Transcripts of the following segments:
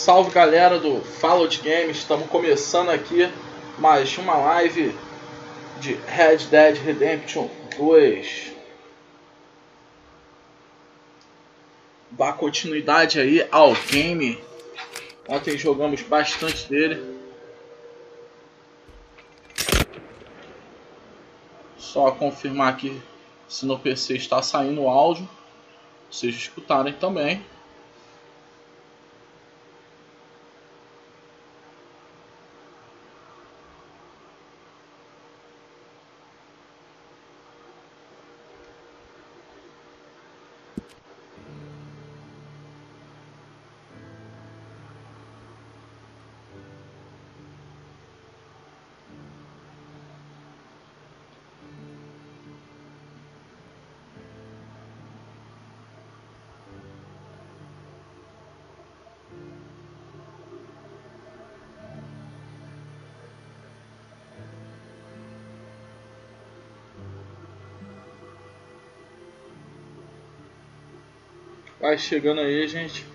Salve galera do Fallout Games, estamos começando aqui mais uma live de Red Dead Redemption 2. Dá continuidade aí ao game. Ontem jogamos bastante dele. Só confirmar aqui se no PC está saindo o áudio, vocês escutarem também. Vai chegando aí, gente.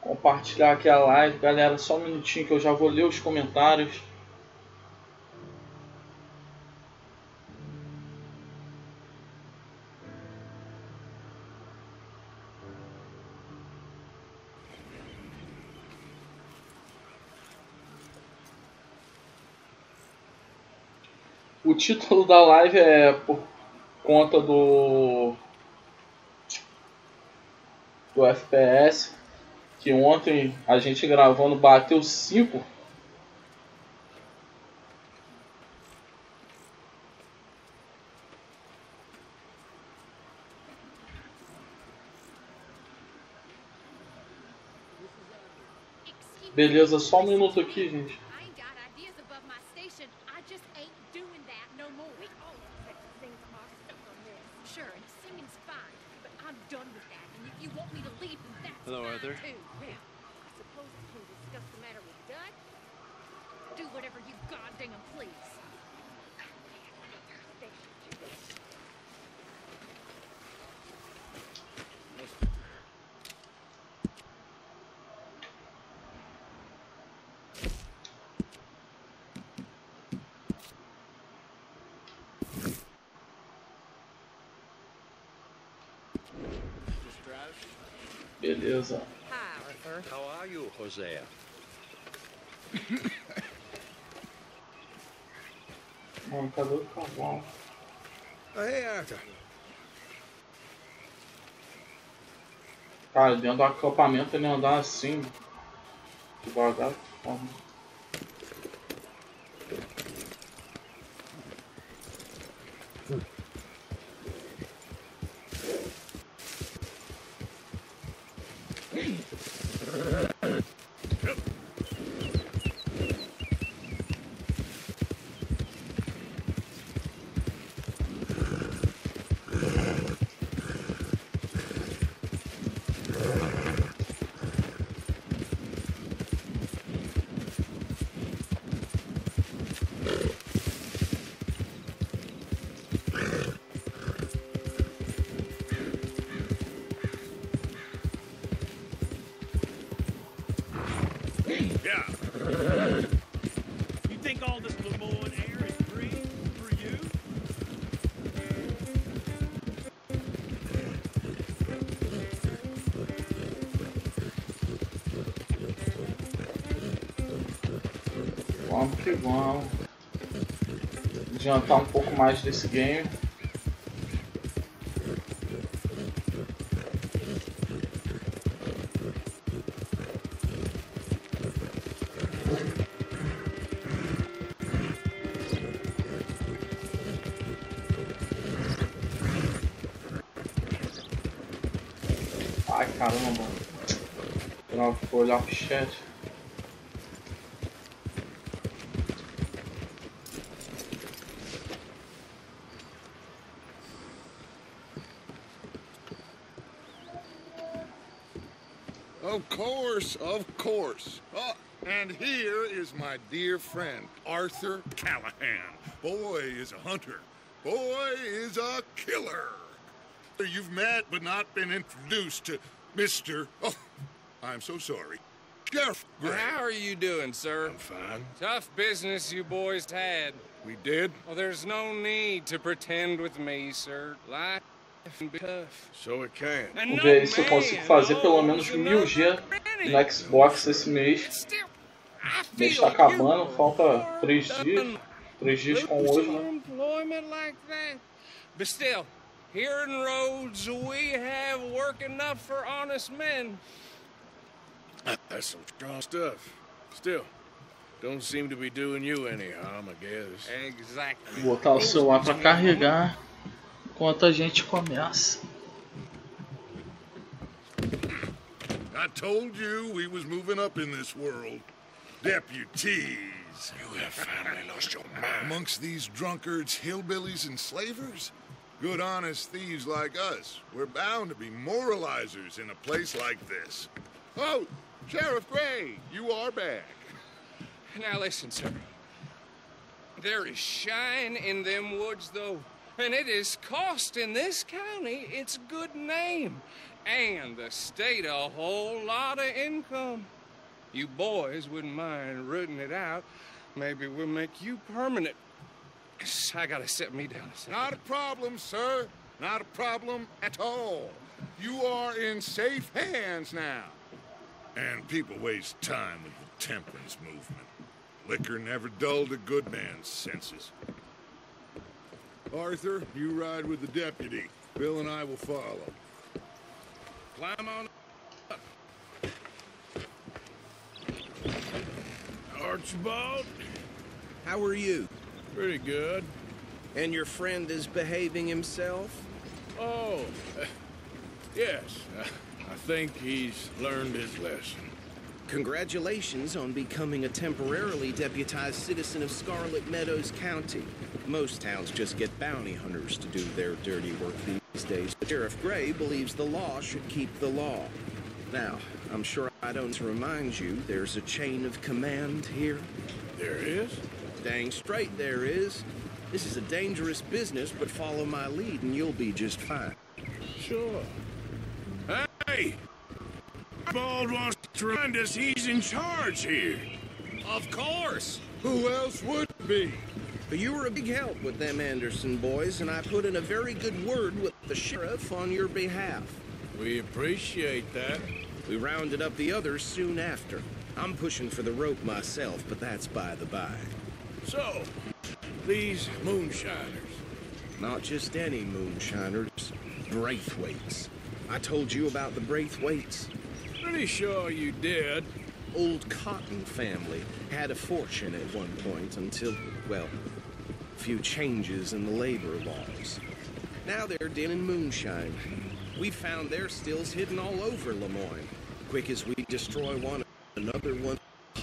Compartilhar aqui a live, galera, só um minutinho que eu já vou ler os comentários. O título da live é por conta do FPS, que ontem a gente gravando bateu 5. Beleza, só um minuto aqui, gente. Hello, Arthur. Well, I suppose we can discuss the matter with Dud. Do whatever you goddamn please. Beleza. Hi, Arthur. How are you, Hosea? Mano, cadê o cavalo? Hey, Arthur. Cara, dentro do acampamento ele andar assim, devagar. You think all this Lemoyne air is free for you? Vamos que vamos. Adiantar um pouco mais desse game. Ai caramba, mano. Vou olhar pro chat. Of course, of course. Oh, and here is my dear friend, Arthur Callahan. Boy is a hunter. Boy is a killer. You've met but not been introduced to Mr. Oh, I'm so sorry. Sheriff Gray. How are you doing, sir? I'm fine. Tough business you boys had. We did? Well, there's no need to pretend with me, sir. Life can be tough. So it can. And Vamos no ver se eu consigo fazer man pelo menos knows 1000G another no Xbox esse mês. Still, I O mês feel tá acabando, you falta are 3 dias. 3 dias com hoje, né? employment like that. But still, here in Rhodes, we have work enough for honest men. That's some strong stuff. Still, don't seem to be doing you any harm, I guess. Exactly. Vou botar o celular pra carregar enquanto a gente começa. I told you we was moving up in this world. Deputies. You have finally lost your mind. Amongst these drunkards, hillbillies, and slavers? Good honest thieves like us. We're bound to be moralizers in a place like this. Oh, Sheriff Gray, you are back. Now listen, sir. There is shine in them woods, though, and it is costing this county its good name, and the state a whole lot of income. You boys wouldn't mind rooting it out. Maybe we'll make you permanent. I gotta sit me down a second. Not a problem, sir. Not a problem at all. You are in safe hands now. And people waste time with the temperance movement. Liquor never dulled a good man's senses. Arthur, you ride with the deputy. Bill and I will follow. Climb on up. Archibald? How are you? Pretty good. And your friend is behaving himself? Oh, yes. I think he's learned his lesson. Congratulations on becoming a temporarily deputized citizen of Scarlet Meadows County. Most towns just get bounty hunters to do their dirty work these days. But Sheriff Gray believes the law should keep the law. Now, I'm sure I don't remind you there's a chain of command here. There is? Dang straight there is. This is a dangerous business, but follow my lead and you'll be just fine. Sure. Hey! Archibald wants to remind us he's in charge here. Of course. Who else would be? But you were a big help with them Anderson boys, and I put in a very good word with the sheriff on your behalf. We appreciate that. We rounded up the others soon after. I'm pushing for the rope myself, but that's by the by. So, these moonshiners. Not just any moonshiners, Braithwaites. I told you about the Braithwaites. Pretty sure you did. Old Cotton family had a fortune at one point until, well, a few changes in the labor laws. Now they're dealing moonshine. We found their stills hidden all over Lemoyne. Quick as we destroy one, another one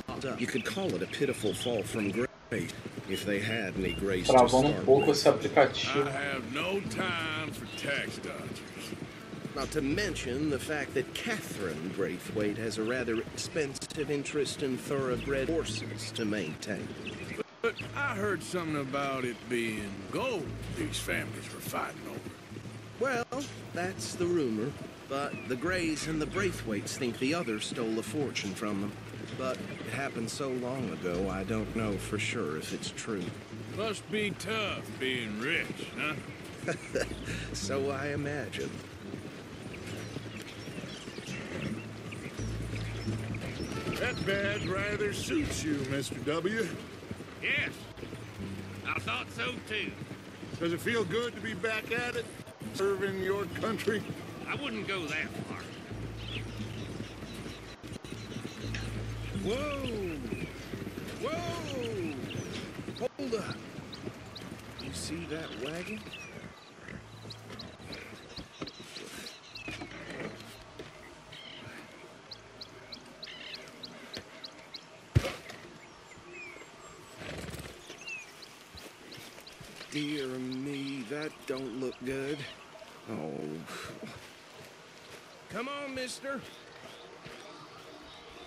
pops up. You could call it a pitiful fall from grace, if they had any grace to Travando start pouco with. esse aplicativo. I have no time for tax dodgers. Not to mention the fact that Catherine Braithwaite has a rather expensive interest in thoroughbred horses to maintain. But I heard something about it being gold these families were fighting over. Well, that's the rumor. But the Grays and the Braithwaites think the others stole a fortune from them. But it happened so long ago, I don't know for sure if it's true. Must be tough being rich, huh? So I imagine. That badge rather suits you, Mr. W. Yes. I thought so too. Does it feel good to be back at it? Serving your country? I wouldn't go that far. Whoa! Whoa! Hold up. You see that wagon? Dear me, that don't look good. Oh. Come on, mister.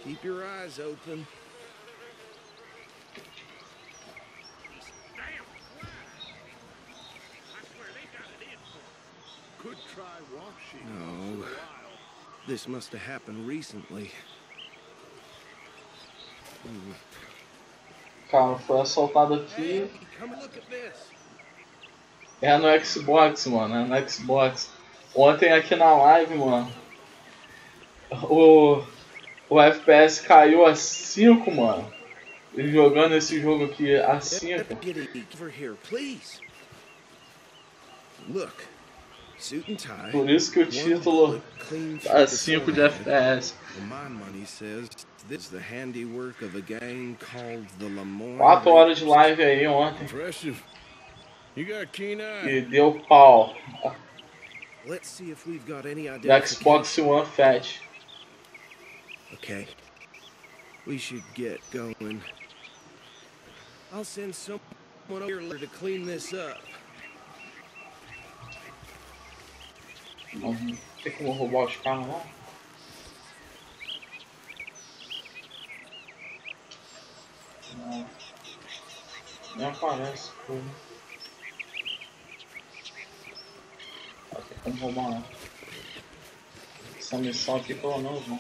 Keep your eyes open. Could try washing. No. This must have happened recently. Cara, foi assaltado aqui. Come look at this. É no Xbox, mano. É no Xbox. Ontem aqui na live, mano. O FPS caiu a 5, mano. Ele jogando esse jogo aqui a 5. Over here, please. Look. Suit and tie. Por isso que o título tá 5 de FPS. My money says this is the handiwork of a gang called the Lemoyne. 4 horas de live aí ontem. Impressive. You got a keen eye. E deu pau. Let's see if we've got any Da Xbox One Fat. Okay. We should get going. I'll send someone over here to clean this up. Não tem como roubar os carros lá? Não. Nem aparece, pô. Não tem como roubar não. Essa missão aqui pelo menos não.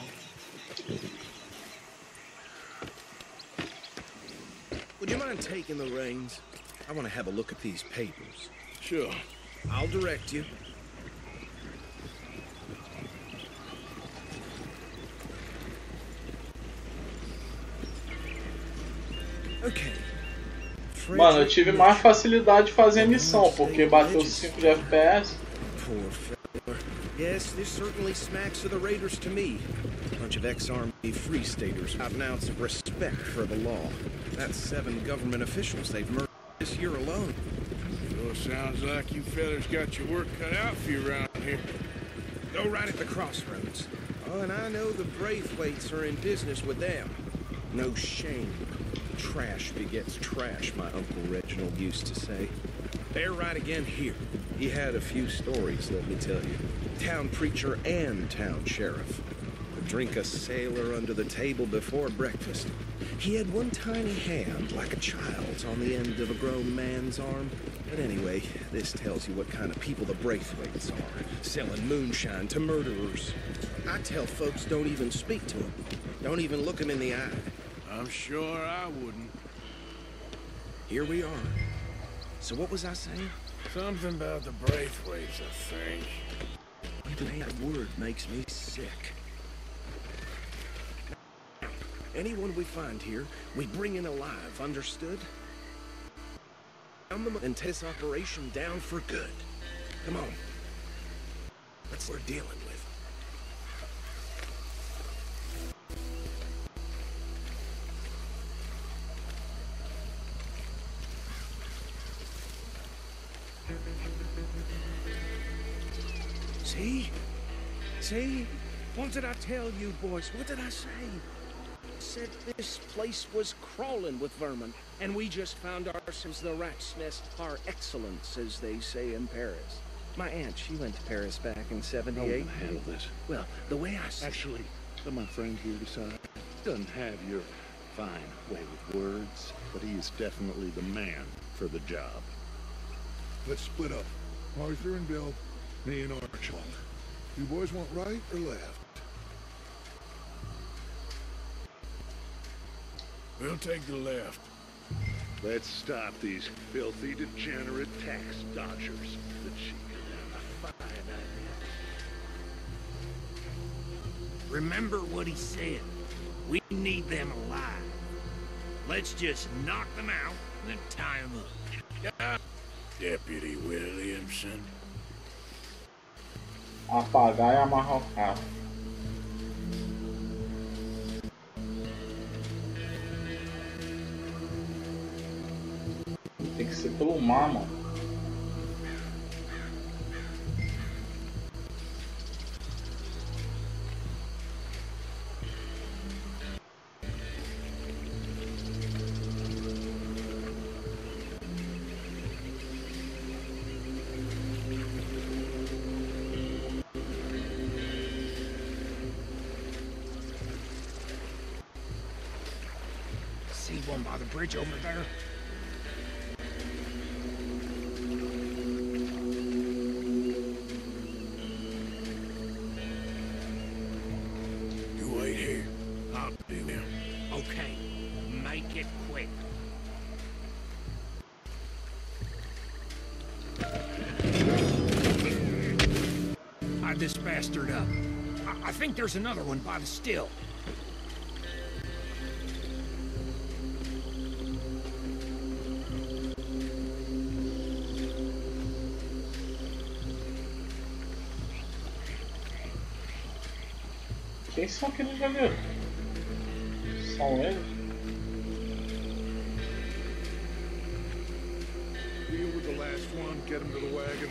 Would you mind taking the reins? I want to have a look at these papers. Sure. I'll direct you. Okay. Mano, eu tive mais facilidade de fazer a missão, porque bateu 5 de FPS. Poor fella. Yes, this certainly smacks of the Raiders to me. A bunch of ex-Army Free Staters without an ounce of respect for the law. That's 7 government officials they've murdered this year alone. Sure sounds like you fellas got your work cut out for you around here. Go right at the crossroads. Oh, and I know the Braithwaites are in business with them. No shame. Trash begets trash, my Uncle Reginald used to say. They're right again here. He had a few stories, let me tell you. Town preacher and town sheriff. Would drink a sailor under the table before breakfast. He had one tiny hand, like a child's, on the end of a grown man's arm. But anyway, this tells you what kind of people the Braithwaites are. Selling moonshine to murderers. I tell folks don't even speak to them. Don't even look them in the eye. I'm sure I wouldn't. Here we are. So what was I saying? Something about the Braithwaites, I think. Even that word makes me sick. Anyone we find here, we bring in alive, understood? And take this operation down for good. Come on. That's what we're dealing with. See? See? What did I tell you, boys? What did I say? I said this place was crawling with vermin, and we just found ourselves the rat's nest par excellence, as they say in Paris. My aunt, she went to Paris back in '78. Handle this. Well, the way I see Actually, let my friend here decide. Doesn't have your fine way with words, but he is definitely the man for the job. Let's split up. Arthur and Bill, me and Archibald. You boys want right or left? We'll take the left. Let's stop these filthy, degenerate tax dodgers. The chief and a fine idea. Remember what he said. We need them alive. Let's just knock them out and then tie them up. Deputy Williamson. Apagar e amarrar o carro. Tem que ser pelo mar, mano. See one by the bridge over there? You wait here. I'll do him. Okay, make it quick. Tie this bastard up. I think there's another one by the still. Quem são aqueles galera? São eles? Deal with the last one, get him to the wagon.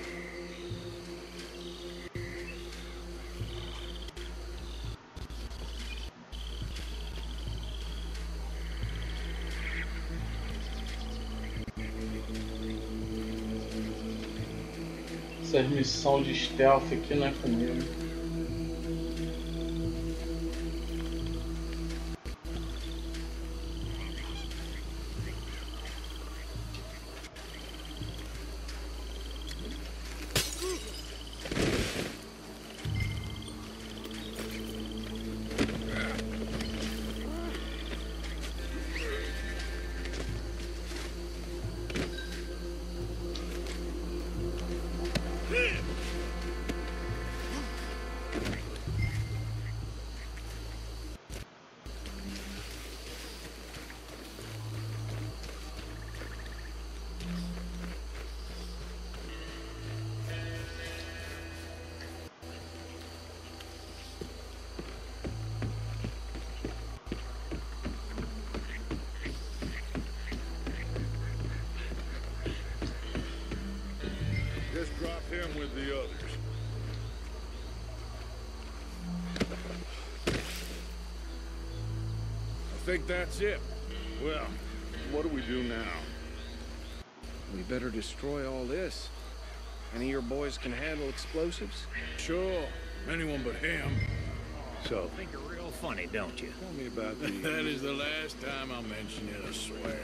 Essas missões de stealth aqui não é comigo. Just drop him with the others. I think that's it. Well, what do we do now? We better destroy all this. Any of your boys can handle explosives? Sure. Anyone but him. So, Think you're real funny, don't you? tell me about the... That is the last time I'll mention it, I swear.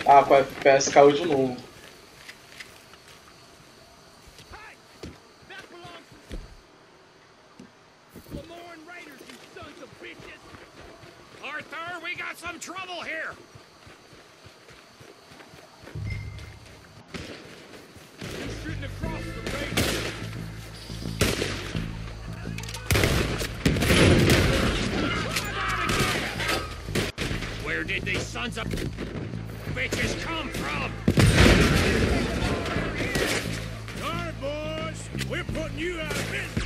Ah, com a FPS caiu de novo. Hey! That belongs to Lemoyne Raiders, you sons of bitches! Arthur, we got some trouble here! You shouldn't have crossed the Raiders! Where did these sons of bitches come from? All right, boys. We're putting you out of business.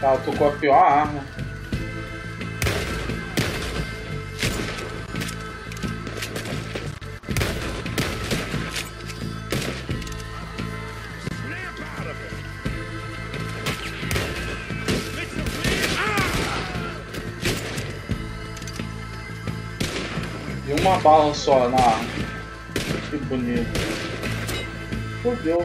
Tá, eu tô com a pior arma. uma bala só na arma. Que bonito. Fodeu.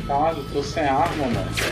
Caralho, eu tô sem arma, mano.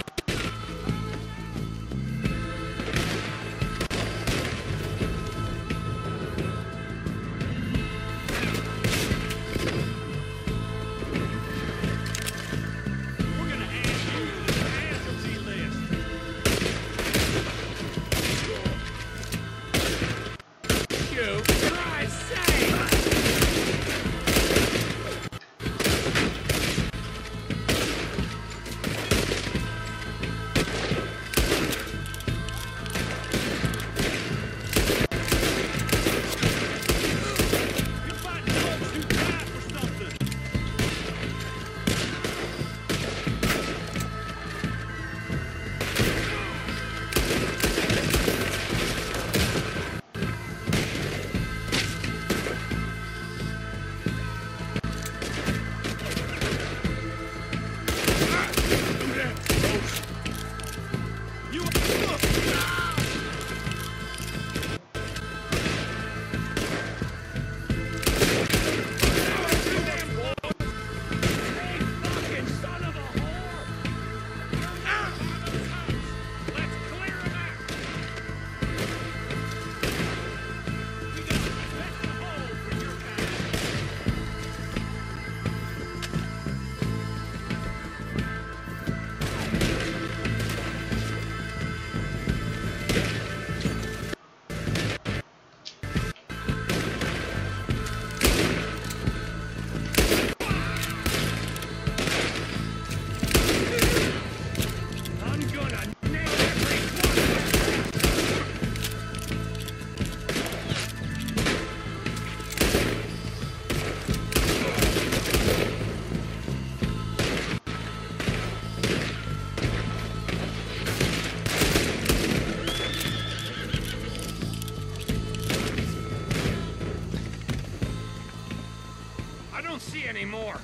Anymore.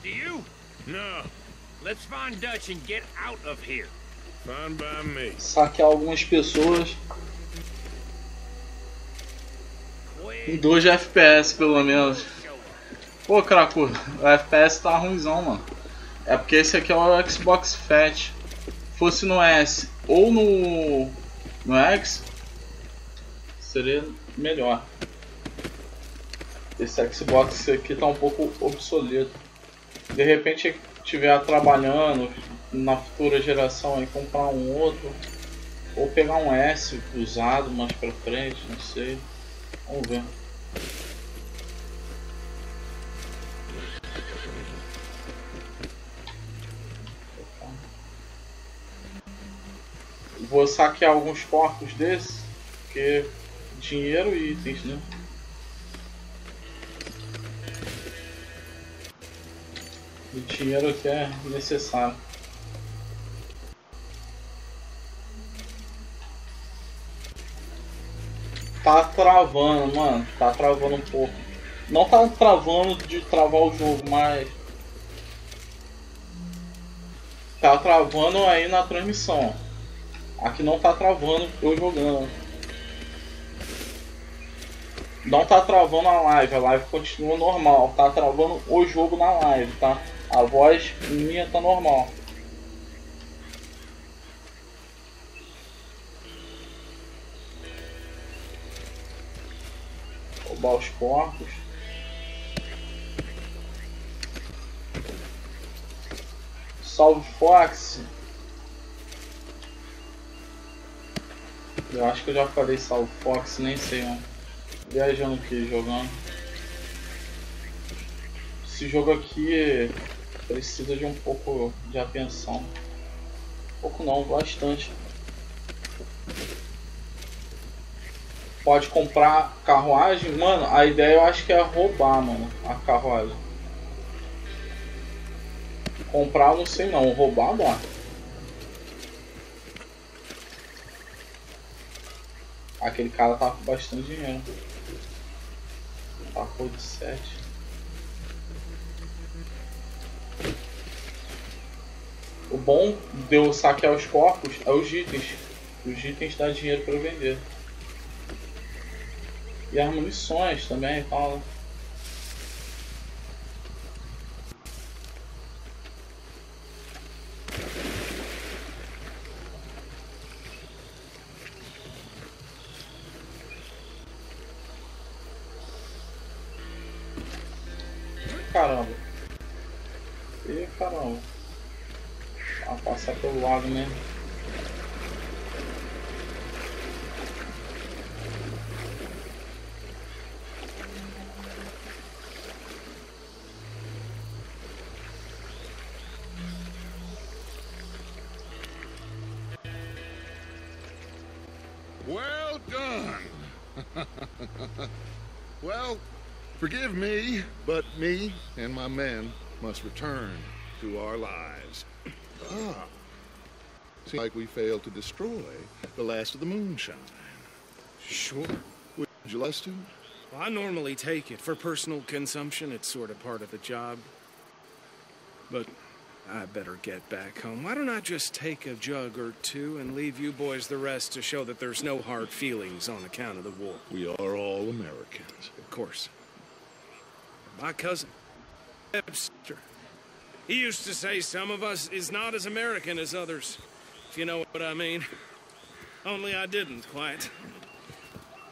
Do you? No. Let's find Dutch and get out of here. Fine by me. Saquear algumas pessoas. Em 2 de FPS pelo menos. Pô, Craco, o FPS tá ruimzão, mano. É porque esse aqui é o Xbox Fat. Fosse no S ou no X, seria melhor. Esse Xbox aqui tá um pouco obsoleto. De repente estiver trabalhando na futura geração aí, comprar um outro, ou pegar um S usado mais pra frente, não sei. Vamos ver. Vou saquear alguns corpos desses, porque dinheiro e itens, né? O dinheiro que é necessário. Tá travando, mano. Tá travando um pouco. Não tá travando de travar o jogo, mas tá travando aí na transmissão. Aqui não tá travando eu jogando. Não tá travando a live continua normal. Tá travando o jogo na live, tá? A voz minha tá normal. Roubar os corpos. Salve Fox. Eu acho que eu já falei Sal Fox, nem sei, mano. Viajando aqui, jogando. Esse jogo aqui precisa de um pouco de atenção. Pouco não, bastante. Pode comprar carruagem. Mano, a ideia eu acho que é roubar, mano, a carruagem. Comprar eu não sei não, roubar dá. Aquele cara tá com bastante dinheiro. Tá com de 7. O bom de eu saquear os corpos é os itens. Os itens dão dinheiro para vender. E as munições também, fala. Caramba. E caramba. Ah, passar pelo lado mesmo. Well done. Well, forgive me, but me and my men must return to our lives. Seems like we failed to destroy the last of the moonshine. Sure. Would you like us to? Well, I normally take it for personal consumption. It's sort of part of the job. But I better get back home. Why don't I just take a jug or two and leave you boys the rest to show that there's no hard feelings on account of the war? We are all Americans. Of course. My cousin, Webster, he used to say some of us is not as American as others, if you know what I mean. Only I didn't quite.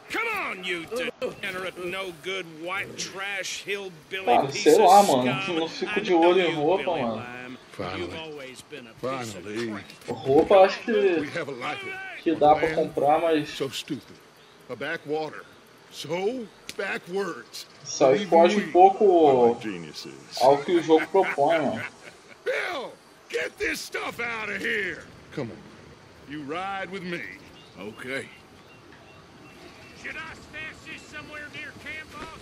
Come on, you degenerate, no-good, white trash, hillbilly Cara, piece sei lá, of mano. scum. Não fico I de know olho em you, roupa, Billy mano. Lamb. Finally. You've always been a piece of Finally. crap. Roupa acho We que have a life. dá pra comprar, mas So stupid. A backwater. So backwards. isso aí Even foge we pouco are geniuses. ao que o jogo propõe, mano. Bill, get this stuff out of here. Come on. You ride with me. Okay. Should I stash this somewhere near camp, boss?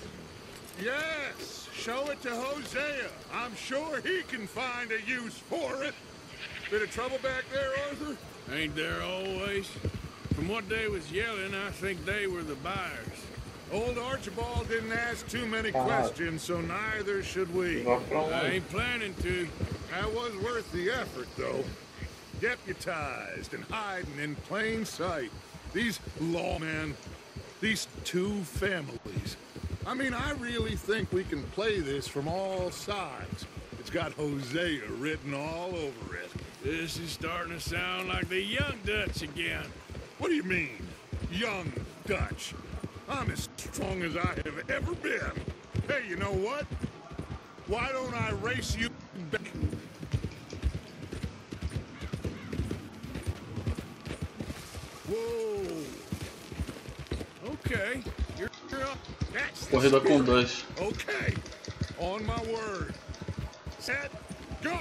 Yes, show it to Hosea. I'm sure he can find a use for it. Bit of trouble back there, Arthur? Ain't there always? From what they was yelling, I think they were the buyers. Old Archibald didn't ask too many questions, so neither should we. Vai pra I onde? ain't planning to. That was worth the effort, though. Deputized and hiding in plain sight. These lawmen, these two families. I mean, I really think we can play this from all sides. It's got Hosea written all over it. This is starting to sound like the Young Dutch again. What do you mean, young Dutch? I'm as strong as I have ever been. Hey, you know what? Why don't I race you back? Whoa. Okay, you're up. That's the Corrida com spirit. dois. Okay, on my word. Set, go!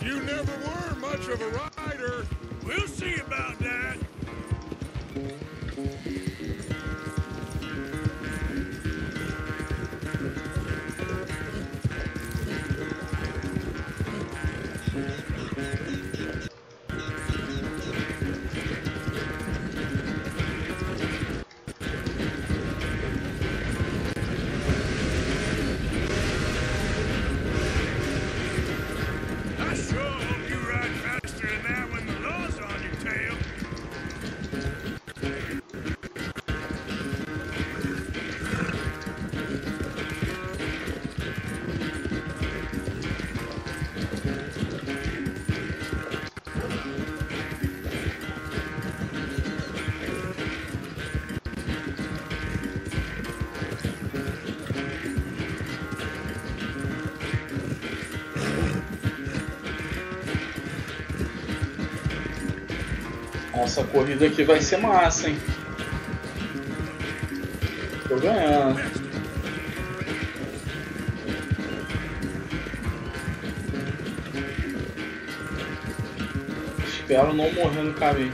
You never were much of a rider. We'll see about that. I sure hope you ride faster than that when the law's on your tail. Essa corrida aqui vai ser massa, hein? Tô ganhando. Espero não morrer no caminho.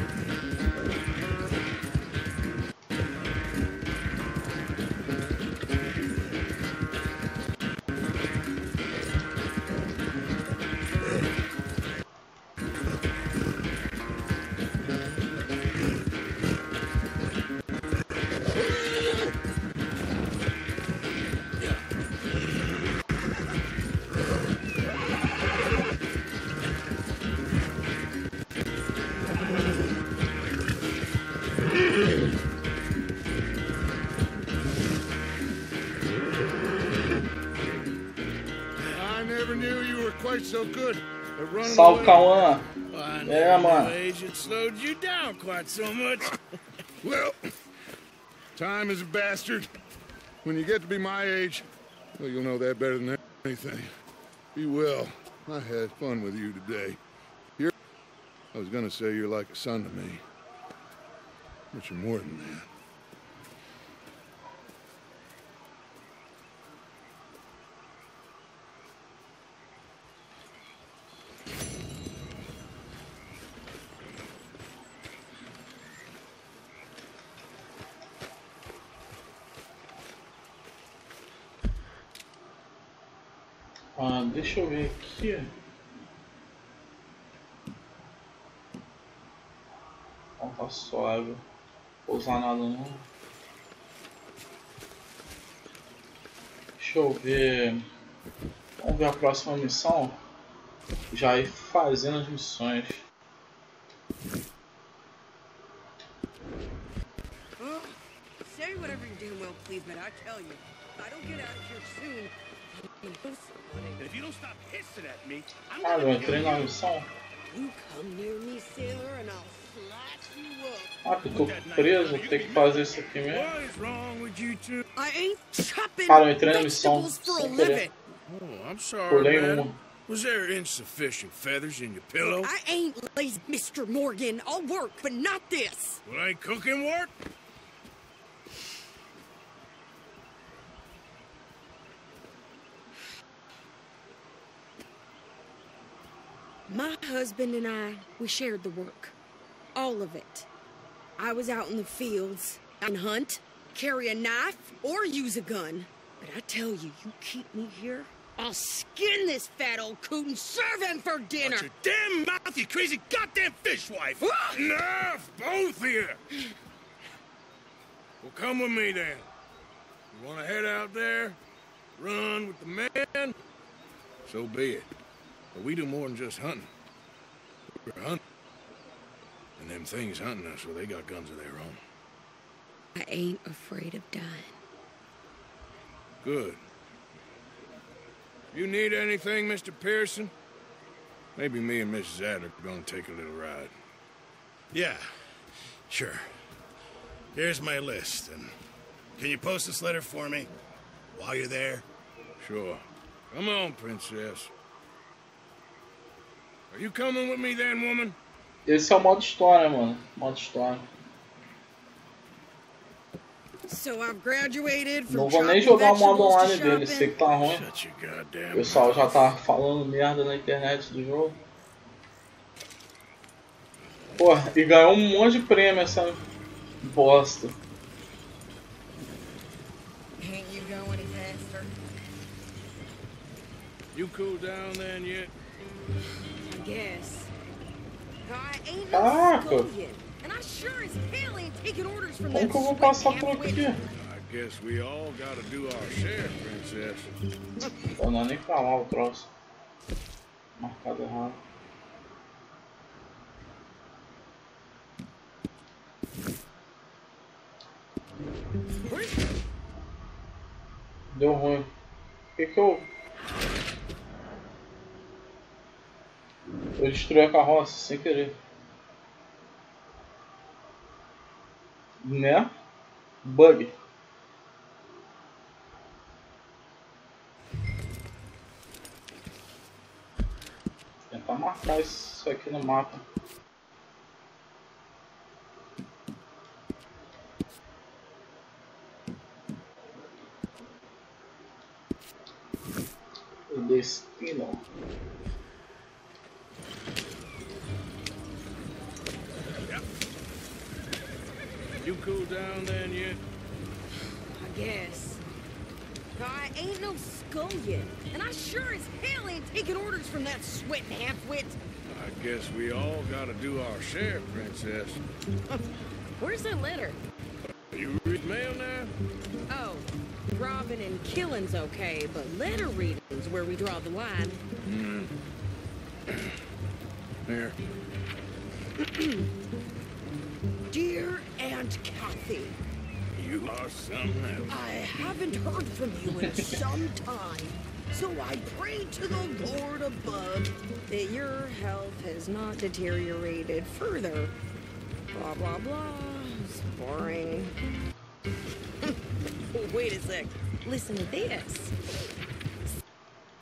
So good at running Salve, away. Cauã. I É, never mano. knew age had slowed you down quite so much. Well, time is a bastard. When you get to be my age, well, you'll know that better than anything. Be well. I had fun with you today. I was gonna say you're like a son to me, but you're more than that. Ah, deixa eu ver aqui. Não tá suave. Vou usar nada não. Deixa eu ver. Vamos ver a próxima missão. Já ir fazendo as missões. Say whatever you damn well please, but I tell you, if I don't get out of here soon. If you don't stop hissing at me, I'm Ah, eu gonna entrei na missão. You come near me, sailor, and I'll slice you up. Ah, que eu tô preso, tem que fazer isso aqui mesmo. What is wrong with you two? I ain't chopping Cara, eu entrei na missão vegetables for a sem querer. living. Oh, I'm sorry, Pulei madam. uma. Was there insufficient feathers in your pillow? I ain't lazy, Mr. Morgan. I'll work, but not this. Well, ain't cooking work? My husband and I, we shared the work. All of it. I was out in the fields, and hunt, carry a knife, or use a gun. But I tell you, you keep me here, I'll skin this fat old coot and serve him for dinner. Watch your damn mouth, you crazy goddamn fishwife! Enough, both of you! Well, come with me then. You want to head out there, run with the man? So be it. But we do more than just hunting. We're hunting. And them things hunting us, well, they got guns of their own. I ain't afraid of dying. Good. You need anything, Mr. Pearson? Maybe me and Mrs. Adler are gonna take a little ride. Yeah, sure. Here's my list, and can you post this letter for me while you're there? Sure. Come on, princess. Are you coming with me then, woman? Esse é o modo história, mano. Modo história. So I've graduated from Não vou nem jogar o modo vegetables online to dele, shopping. sei que tá ruim. Shut your goddamn O pessoal já tá falando merda na internet do jogo. Pô, e ganhou um monte de prêmio essa bosta. Can't you go any faster? You cool down then yet? I guess. I ain't Caraca. no civilian, and I sure as hell ain't taking orders from Como them que eu vou passar por sweaty aqui? I guess we all gotta do our share, princess. Pô, não é nem pra lá o troço. Marcado errado. Deu ruim. Por que eu... Eu destruí a carroça sem querer. Né? Bug. Tentar marcar isso aqui no mapa. Destino. Yep. You cool down then yet? I guess. I ain't no scullion, and I sure as hell ain't taking orders from that sweating half-wit. I guess we all gotta do our share, Princess. Where's that letter? You read mail now? Oh, robbing and killing's okay, but letter reading's where we draw the line. Here. Dear Aunt Kathy, You are something else. I haven't heard from you in some time, so I pray to the Lord above that your health has not deteriorated further. Blah, blah, blah. It's boring. Wait a sec. Listen to this.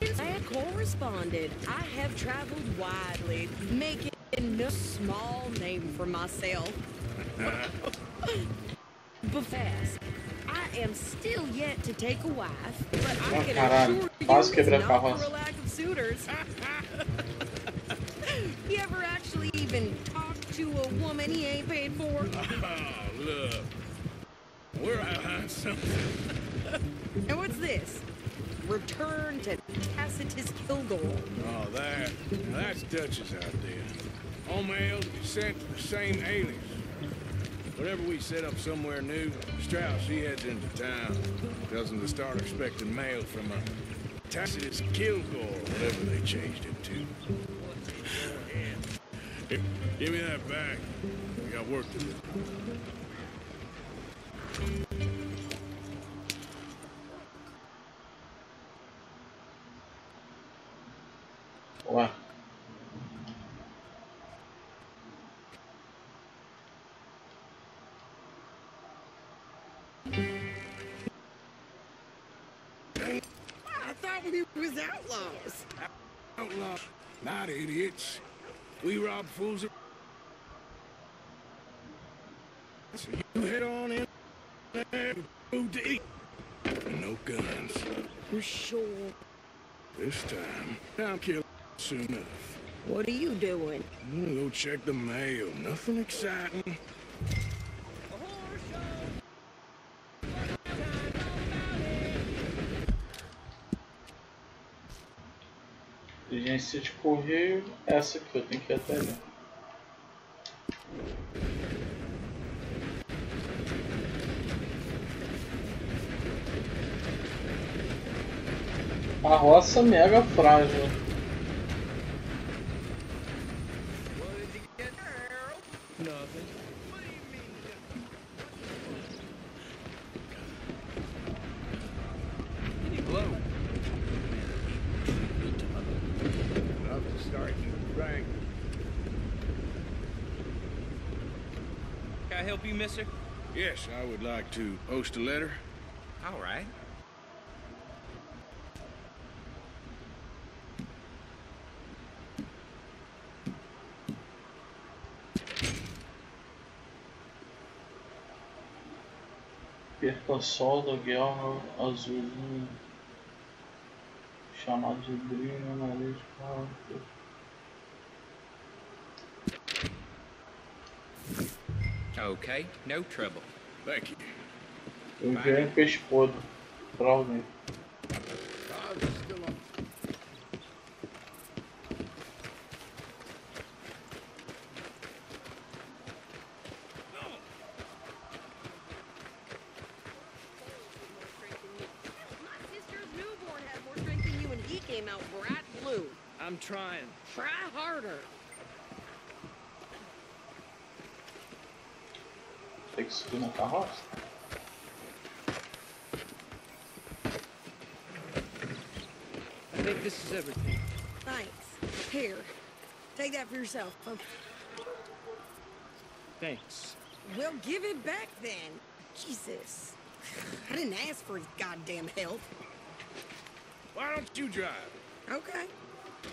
Since I have corresponded, I have traveled widely, making no small name for myself. But fast. I am still yet to take a wife, but I can assure you it's not for a lack of suitors. You ever actually even talk to a woman he ain't paid for? Oh, look. We're behind something. And what's this? Return to Tacitus Kilgore. Oh, that's Dutch's idea. All mail sent to the same alias. Whenever we set up somewhere new, Strauss, he heads into town. Tells them to start expecting mail from a Tacitus Kilgore, whatever they changed it to. Here, give me that back. We got work to do. Ué. I thought we was outlaws. Outlaws, not idiots. We rob fools. So you head on in there with food to eat. No guns. You sure? This time, I'll kill soon enough. What are you doing? I'm gonna go check the mail. Nothing exciting. Agência de correio, essa aqui eu tenho que ir até ali. A roça mega frágil. Can I help you, mister? Yes, I would like to post a letter. All right. Perca sol da guerra azulzinho. Chamado de brilho na lei de quarto. Okay, no trouble. Thank you. Eu enviei peixe podre pra alguém. I'm trying. Try harder. Tem que subir na carroça. I think this is everything. Thanks. Here. Take that for yourself. Okay. Thanks. Well, give it back then. Jesus. I didn't ask for his goddamn help. Why don't you drive? Okay.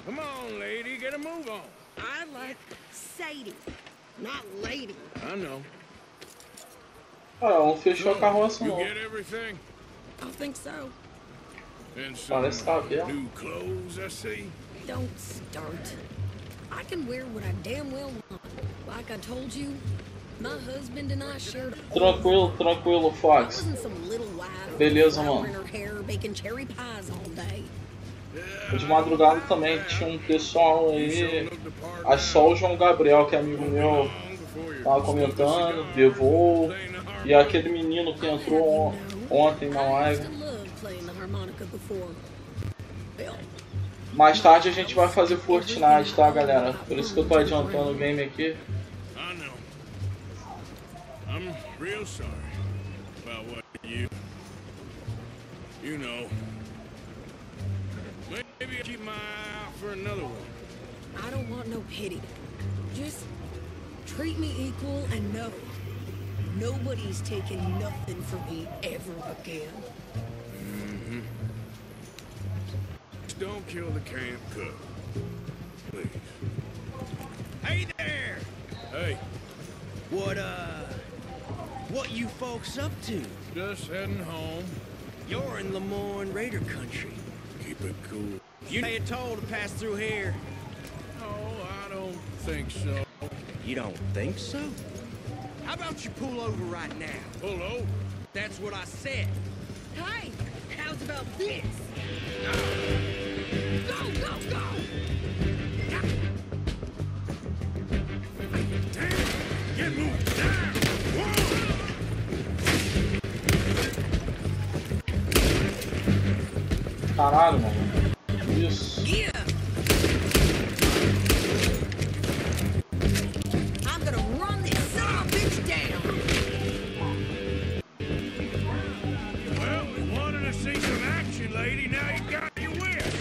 Come on, lady, get a move on. I like Sadie, not lady. I know. Ah, não fechou a carroça You não. get everything? I think so. And some Parece cabelo. new clothes, I see. Don't start. I can wear what I damn well want. Like I told you, my husband and I shared Tranquilo, tranquilo, I Fox. wasn't some little wife Beleza, flowering mano. her hair, baking cherry pies all day. De madrugada também tinha um pessoal aí. Acho só o João Gabriel, que é amigo meu, tava comentando, levou. E aquele menino que entrou ontem na I live. used to love playing the harmonica before. Well, Mais tarde a gente vai fazer Fortnite, tá, galera? Por isso que eu tô adiantando o game aqui. I know. I'm real sorry about what you know. Maybe I'll keep my eye out for another one. I don't want no pity. Just treat me equal and know nobody's taking nothing from me ever again. Mm-hmm. Just don't kill the camp cook. Please. Hey there! Hey, What you folks up to? just heading home. You're in Lemoyne Raider country. Keep it cool. You pay a toll to pass through here. No, I don't think so. You don't think so? How about you pull over right now? Pull over. That's what I said. Hey, how's about this? Go, go, go! Damn! Get moving! Down! Caralho, mano. Isso. Yeah! I'm gonna run this son of a bitch down! Well, we wanted to see some action, lady. Now you got your wish.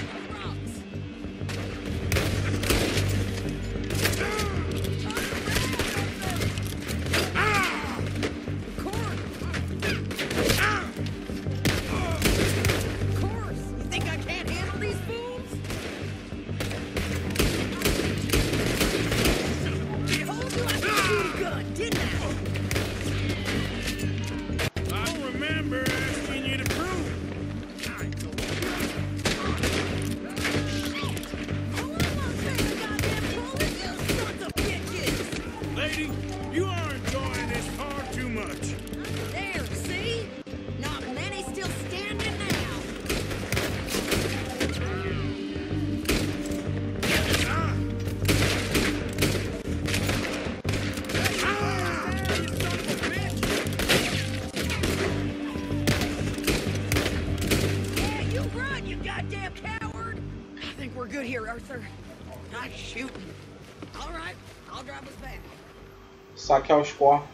Saquear os corpos.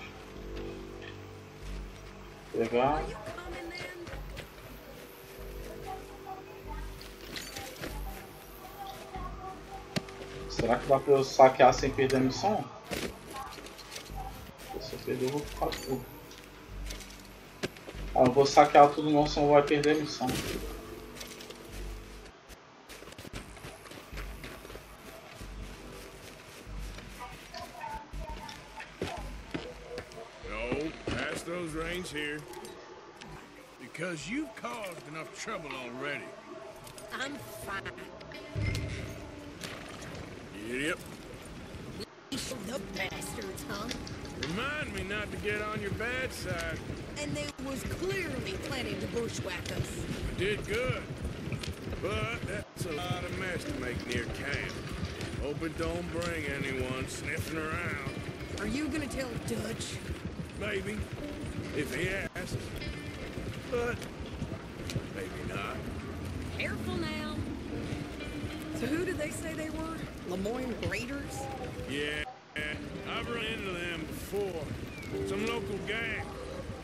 Pegar. Será que dá pra eu saquear sem perder a missão? Se eu perder, eu vou ficar tudo. Ah, eu vou saquear tudo não, senão vai perder a missão. Those reins here, because you've caused enough trouble already. I'm fine. Yep. The bastards, huh? Remind me not to get on your bad side. And they was clearly planning to bushwhack us. I did good, but that's a lot of mess to make near camp. Hope it don't bring anyone sniffing around. Are you gonna tell Dutch? Maybe, if he asks. But maybe not. Careful now. So who did they say they were? Lemoyne Raiders? Yeah, I've run into them before. Some local gang.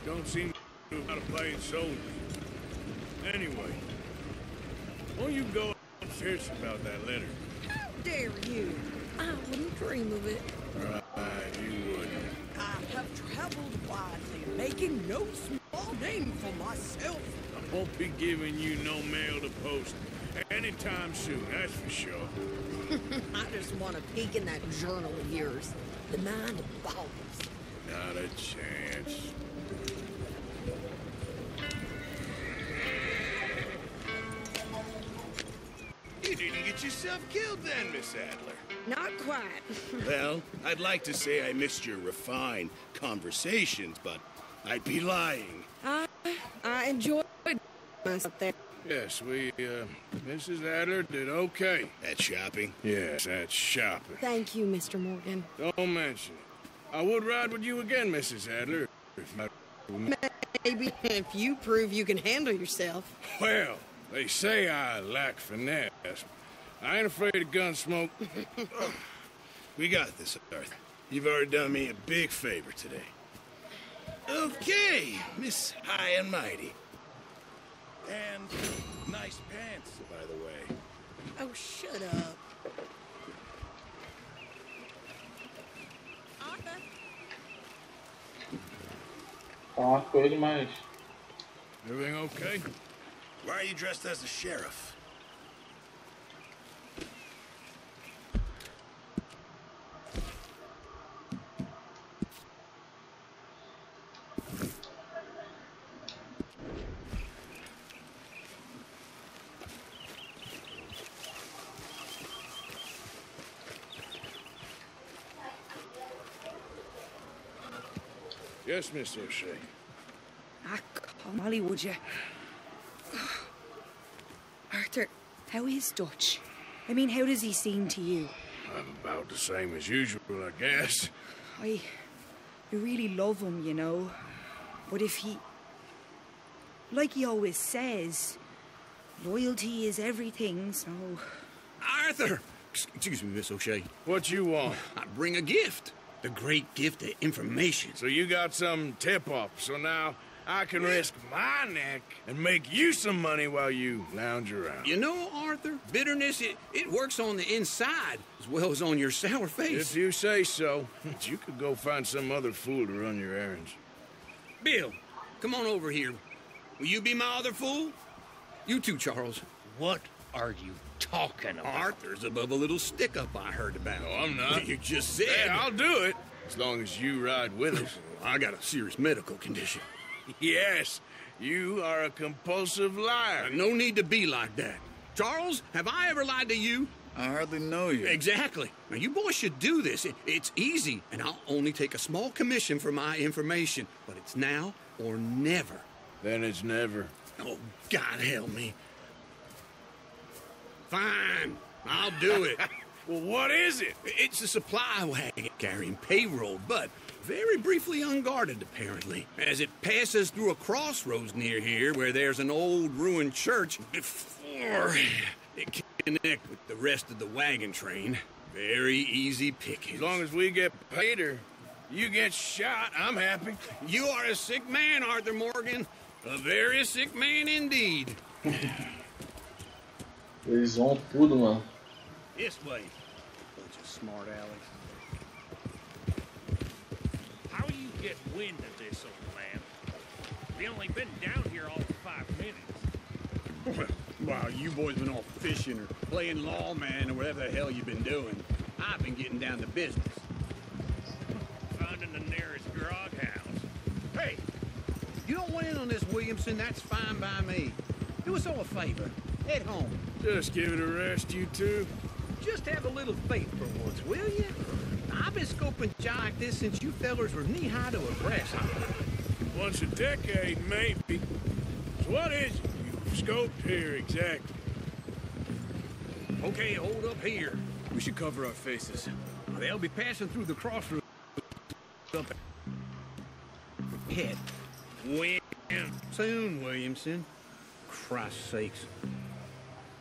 Don't seem to know how to play soldiers. Anyway, won't you go upstairs about that letter? How dare you? I wouldn't dream of it. Right, you wouldn't. I have traveled widely, making no small name for myself. I won't be giving you no mail to post anytime soon, that's for sure. I just want to peek in that journal of yours. The mind of balls. Not a chance. didn't get yourself killed then, Miss Adler. Not quite. Well, I'd like to say I missed your refined conversations, but I'd be lying. I enjoyed myself there. Yes, Mrs. Adler did okay. At shopping? Yes, at shopping. Thank you, Mr. Morgan. Don't mention it. I would ride with you again, Mrs. Adler. Maybe if you prove you can handle yourself. Well, they say I lack finesse. I ain't afraid of gun smoke. We got this, Arthur. You've already done me a big favor today. Okay, Miss High and Mighty. And nice pants, by the way. Oh, shut up. Arthur. Uma coisa mais. Everything okay? Why are you dressed as the sheriff? Yes, Miss O'Shea. Come on, would you? Arthur, how is Dutch? I mean, how does he seem to you? I'm about the same as usual, I guess. I really love him, you know. But if he... Like he always says, loyalty is everything, so... Arthur! Excuse me, Miss O'Shea. What you want? I bring a gift. The great gift of information. So you got some tip-off, so now I can risk my neck and make you some money while you lounge around. You know, Arthur, bitterness, it works on the inside as well as on your sour face. If you say so, you could go find some other fool to run your errands. Bill, come on over here. Will you be my other fool? You too, Charles. What are you talking about? Arthur's above a little stick-up I heard about. No, I'm not. You just said... Hey, I'll do it, as long as you ride with us. I got a serious medical condition. Yes, you are a compulsive liar. No need to be like that. Charles, have I ever lied to you? I hardly know you. Exactly. Now, you boys should do this. It's easy, and I'll only take a small commission for my information. But it's now or never. Then it's never. Oh, God help me. Fine, I'll do it. Well, what is it? It's a supply wagon carrying payroll, but very briefly unguarded, apparently, as it passes through a crossroads near here where there's an old ruined church before it can connect with the rest of the wagon train. Very easy pickings. As long as we get paid or you get shot, I'm happy. You are a sick man, Arthur Morgan. A very sick man indeed. Eles vão tudo, mano. This way. Bunch of smart alecs. How do you get wind of this, old man? We only been down here all of 5 minutes. While you boys been off fishing or playing lawman or whatever the hell you've been doing, I've been getting down to business. Finding the nearest grog house. Hey, you don't want in on this, Williamson, that's fine by me. Do us all a favor. Head home. Just give it a rest, you two. Just have a little faith for once, will you? I've been scoping John like this since you fellers were knee-high to a grasshopper. Once a decade, maybe. So what is it you've scoped here exactly? Okay, hold up here. We should cover our faces. They'll be passing through the crossroads up ahead. When? Soon, Williamson. Christ's sakes.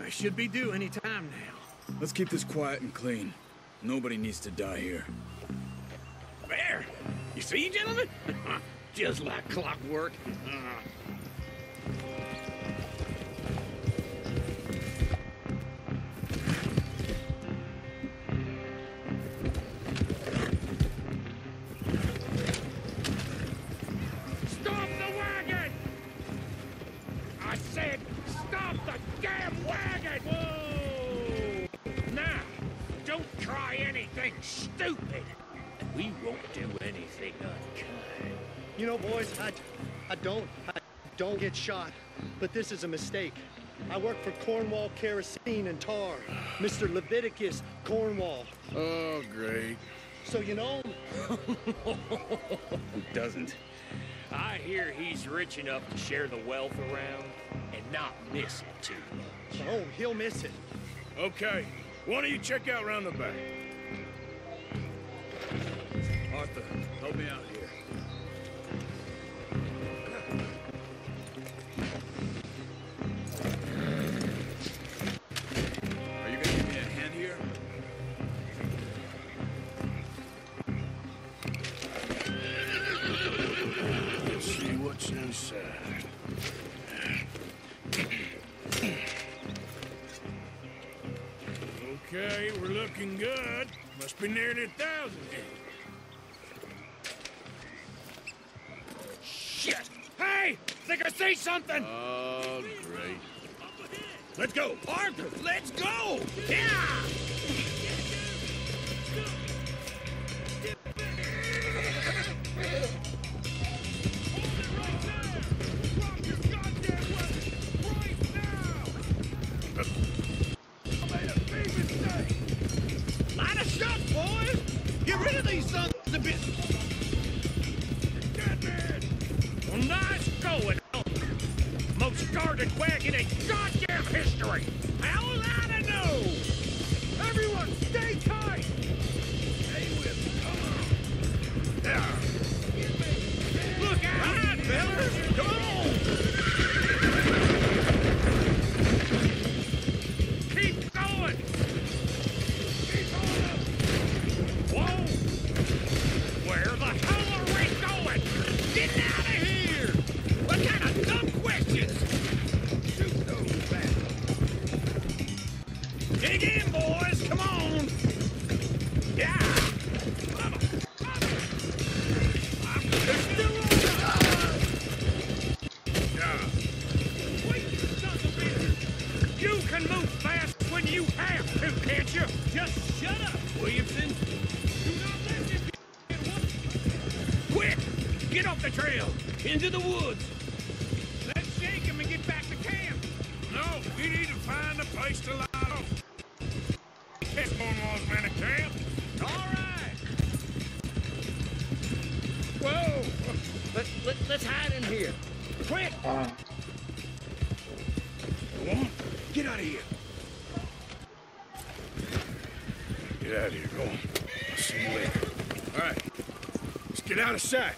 I should be due any time now. Let's keep this quiet and clean. Nobody needs to die here. There! You see, gentlemen? Just like clockwork. Stop the wagon! I said, stop the damn wagon! Whoa! Now, don't try anything stupid. We won't do anything unkind. You know, boys, I don't get shot, but this is a mistake. I work for Cornwall Kerosene and Tar. Mr. Leviticus Cornwall. Oh, great. So you know him? Who doesn't? I hear he's rich enough to share the wealth around and not miss it too much. Oh, he'll miss it. Okay, why don't you check out round the back? Arthur, help me out here. Are you gonna give me a hand here? Let's see what's inside. Okay, we're looking good. Must be nearly 1,000 here. Shit! Hey! Think I see something! Oh, great. Let's go! Arthur, let's go! Yeah! Line us up, boys! Get rid of these sons of bitches! Well, nice going! Most guarded wagon in goddamn history! How was I to know? Everyone, stay tight! Stay with me, come on! There! Look out, fellas! Come on! Keep going! Whoa! Where the hell are we going? Get out of here! What kind of dumb questions? Shoot those bastards! Dig in, boys! Come on! Yeah! They're still on! Yeah. Wait, son of a bitch! You can move fast when you have to, can't you? Just shut up, Williamson! Do not let this get quick! Get off the trail! Into the woods! Let's shake him and get back to camp! No, we need to find a place to lie off. This Cornwall's been a camp. All right! Whoa! Let's hide in here! Quick! Come on, get out of here. Get out of here, go on. I'll see you later. All right, let's get out of sight.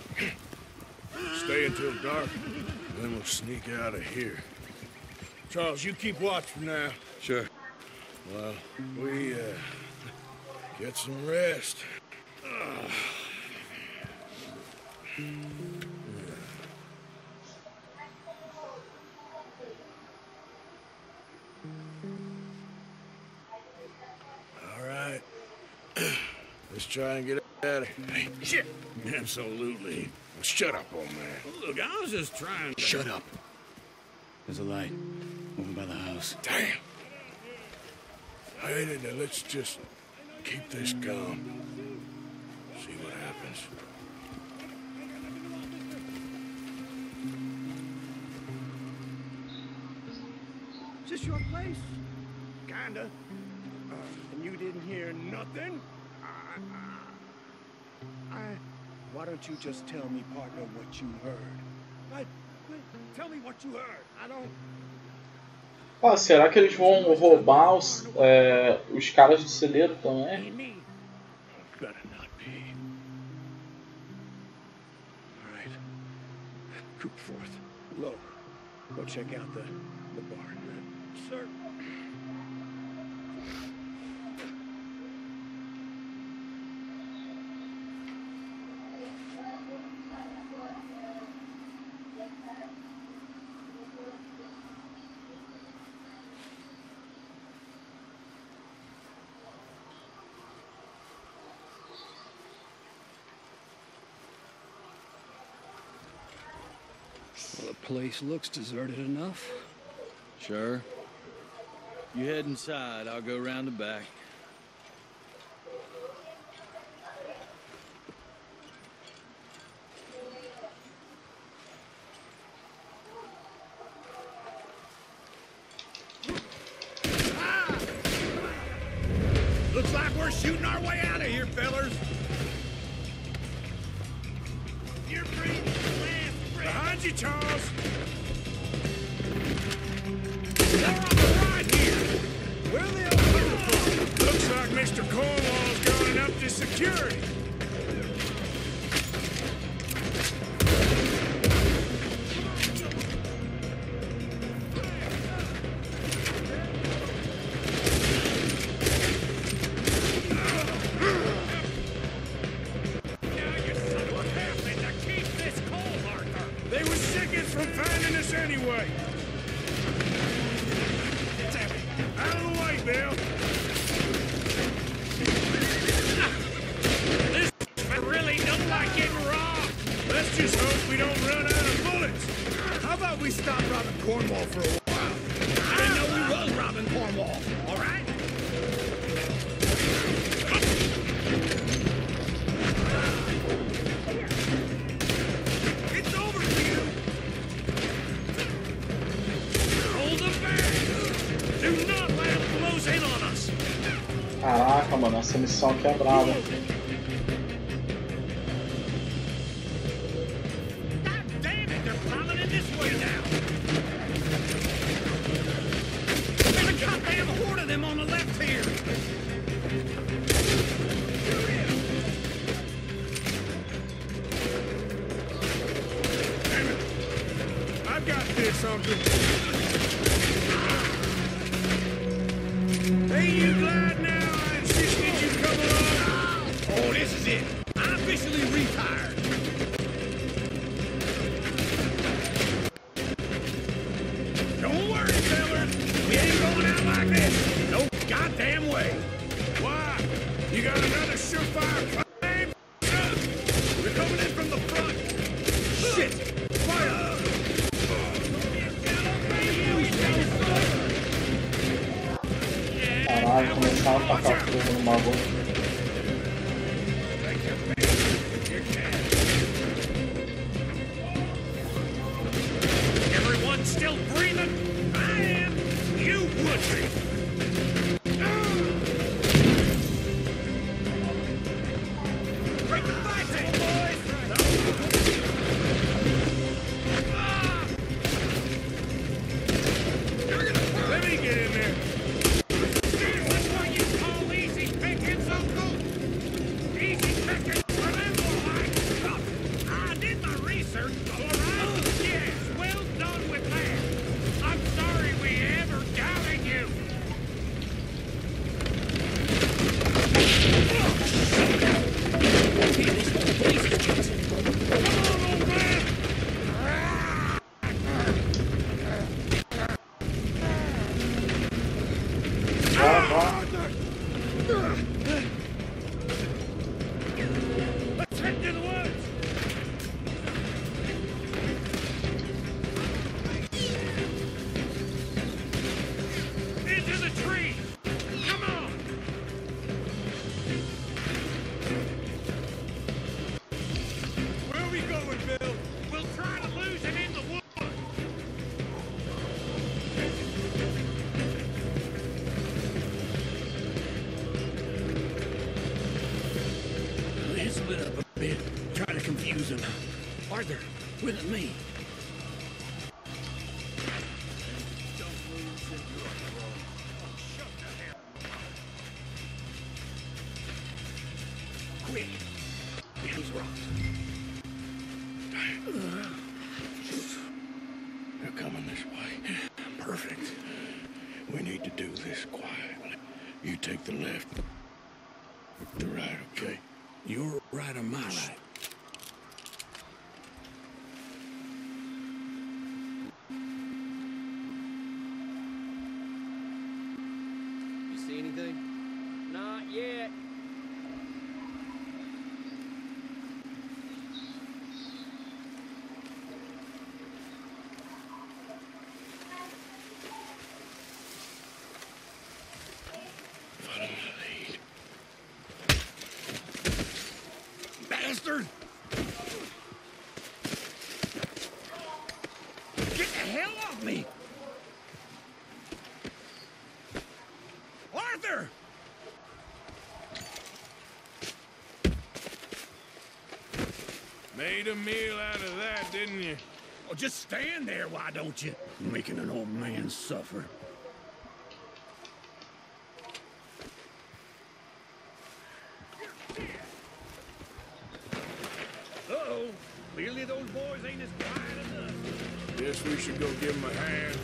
Stay until dark, then we'll sneak out of here. Charles, you keep watch for now. Sure. Well, we, get some rest. All right. Let's try and get out of here. Hey, shit! Absolutely. Well, shut up, old man. Look, I was just trying to... Shut up. There's a light over by the house. Damn. Hey, now let's just keep this calm. See what happens. Is this your place? Kinda. And you didn't hear nothing? Why don't you just tell me, partner, what you heard? Tell me what you heard. I don't... Ah, será que eles vão roubar os caras do celeiro também? Better not be. All right. Coopforth, Low, go check out the barn. Sir. Well, the place looks deserted enough. Sure. You head inside, I'll go round the back. Charles? They're on the right here. Where are they all coming from? Looks like Mr. Cornwall's gone and upped his security. Anyway, out of the way, Bill. This really don't like getting robbed. Let's just hope we don't run out of bullets. How about we stop robbing Cornwall for a while? I didn't know we was robbing Cornwall, all right? It's over for you. Do not let him close in on us. Caraca, mano, essa missão aqui é brava. God damn it, they're plowing in this way now. There's a goddamn horde of them on the left here. Damn it. I've got this, Uncle. Ain't you glad now I insisted you come along? Oh, this is it. I'm officially retired. Don't worry, fellas. We ain't going out like this. No goddamn way. Why? You got another surefire claim? We're coming in from the front. Shit! Fire! Caralho, começaram a tacar fogo no bagulho. Everyone still breathing? I am. You would be. Break the fight, boys! Let me get in there. That's what you call easy pickings, Uncle? Easy pickings for them, boy. I did my research, all right? Yes, well done with that. I'm sorry we ever doubted you. Come on, old man. Let's head to the woods. Into the tree. Come on. Where are we going, Bill? We'll try to lose him in the woods. Let's split up a bit. Try to confuse him. Arthur, with me. Quick. Get these rocks. They're coming this way. Perfect. We need to do this quietly. You take the left, the right, okay? Your right or my right? You see anything? Not yet. Follow my lead. Bastard! Get the hell off me! Arthur! Made a meal out of that, didn't you? Oh, just stand there, why don't you? Making an old man suffer. Uh-oh. Clearly those boys ain't as quiet as us. Guess we should go give them a hand.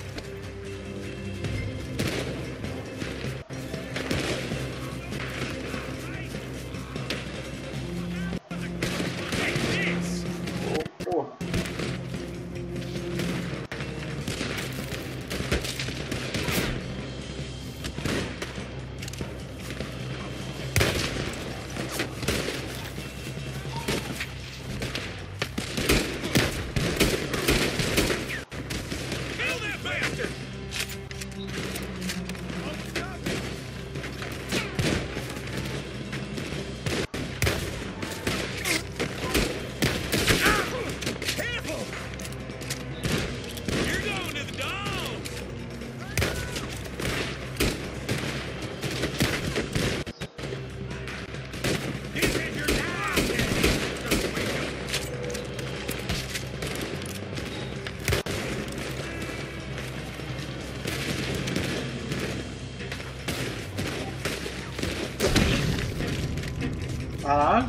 Caralho.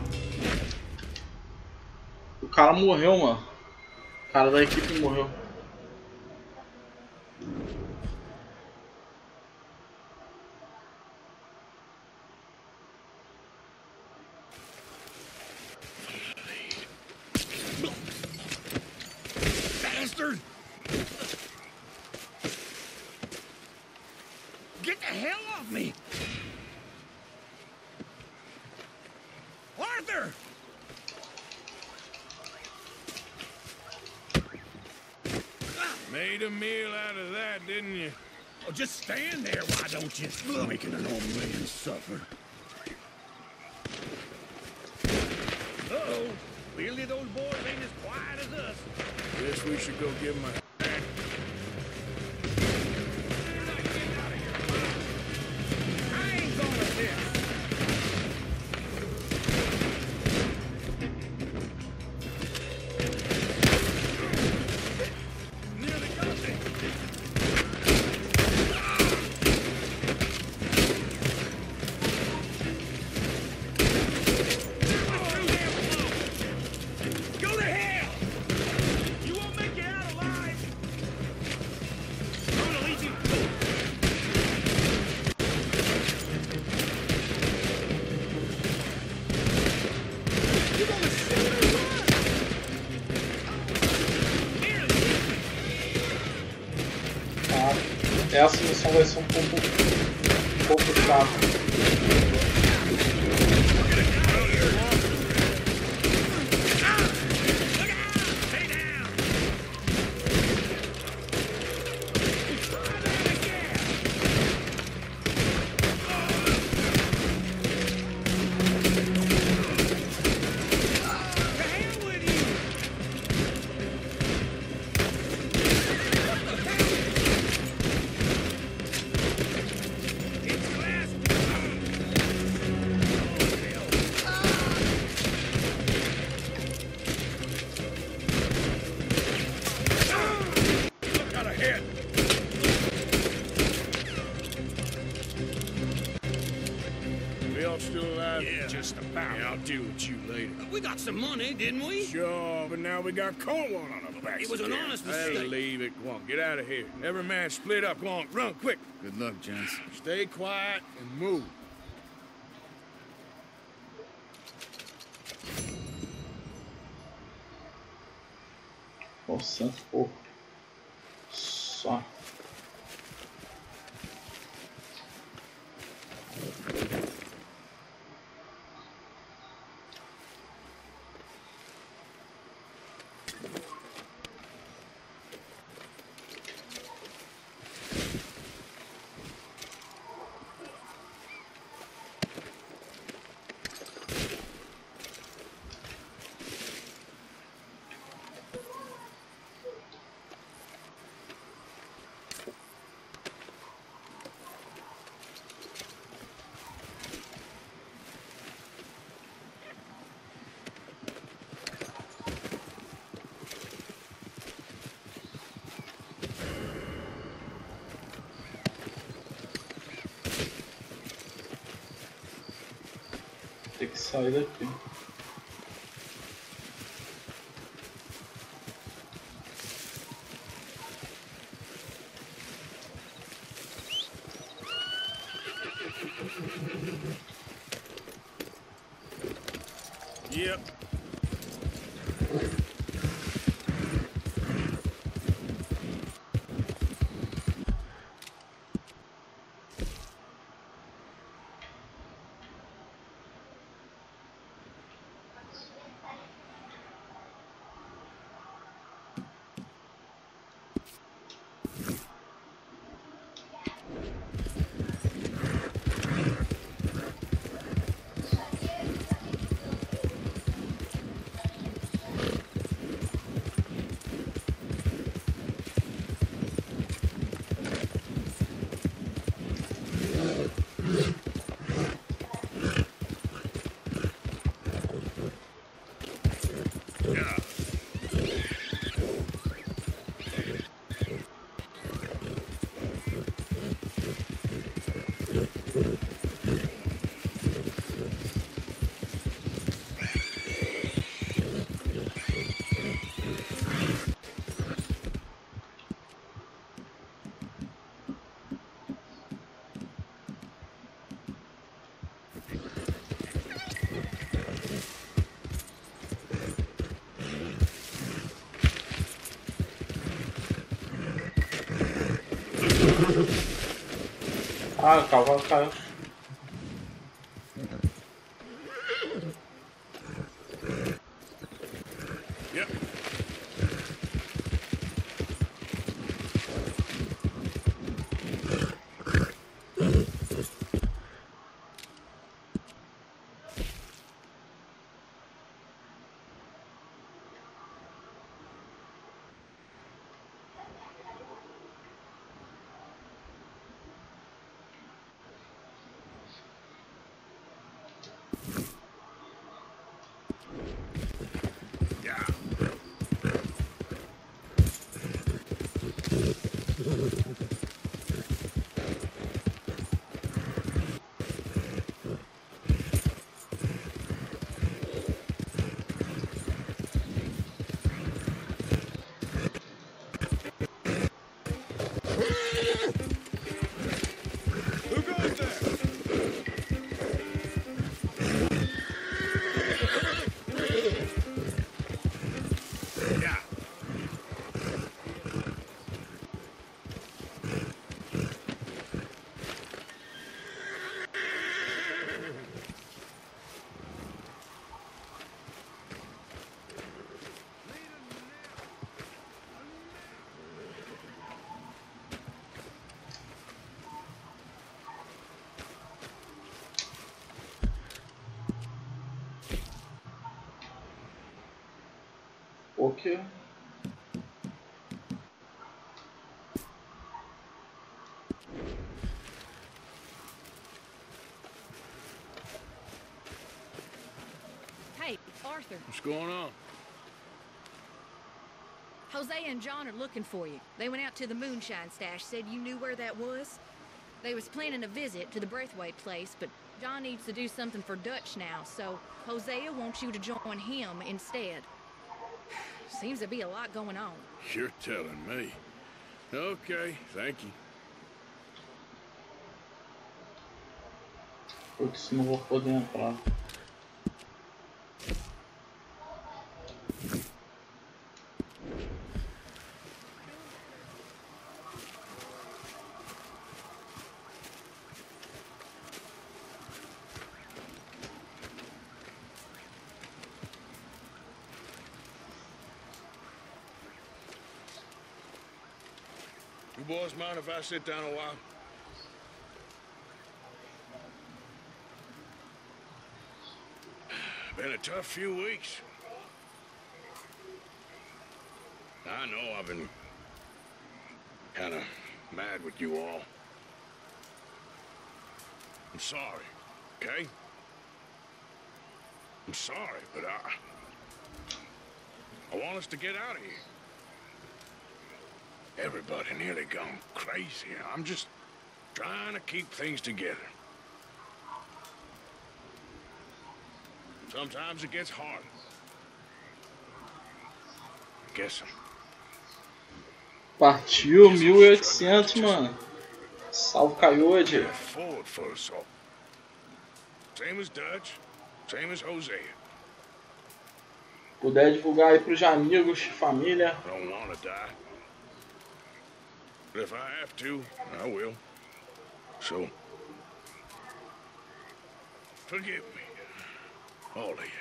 O cara morreu, mano. O cara da equipe morreu. Bastard! Get the hell off me! Arthur! Made a meal out of that, didn't you? Oh, just stand there, why don't you? Making an old man suffer. Uh-oh. Clearly those boys ain't as quiet as us. Guess we should go give them a hand. I ain't going with this. Nearly got me. Go to hell! You won't make it out alive! I'm gonna leave you. You're gonna shoot or what? Tá. Essa missão vai ser um pouco chata. We all still alive? Yeah, just about. Yeah, I'll deal with you later. We got some money, didn't we? Sure, but now we got Cornwall on our backs. It was an again. honest Hey, mistake. leave it. Go on, get out of here. Every man split up. Go on, run quick. Good luck, gents. Stay quiet and move. Pô, 100 e pouco. Só. sair daqui. Yep. Ah, o cavalo caiu. Yep. Who goes there? Yeah. O quê? Hey, Arthur. What's going on? Jose and John are looking for you. They went out to the moonshine stash, said you knew where that was. They was planning a visit to the Braithwaite place, but John needs to do something for Dutch now, so Hosea wants you to join him instead. Seems to be a lot going on. You're telling me. Okay, thank you. Putz, não vou poder entrar. You boys mind if I sit down a while? Been a tough few weeks. I know I've been kind of mad with you all. I'm sorry, okay? I'm sorry, but I want us to get out of here. Everybody nearly gone crazy. I'm just trying to keep things together. Sometimes it gets hard. Guess him. Partiu 1800, mano. Salve, Coyote. Forward for us all. Same as Dutch, same as Hosea. Puder divulgar aí pros amigos, família. I don't want to die. But if I have to, I will. So, forgive me, all of you.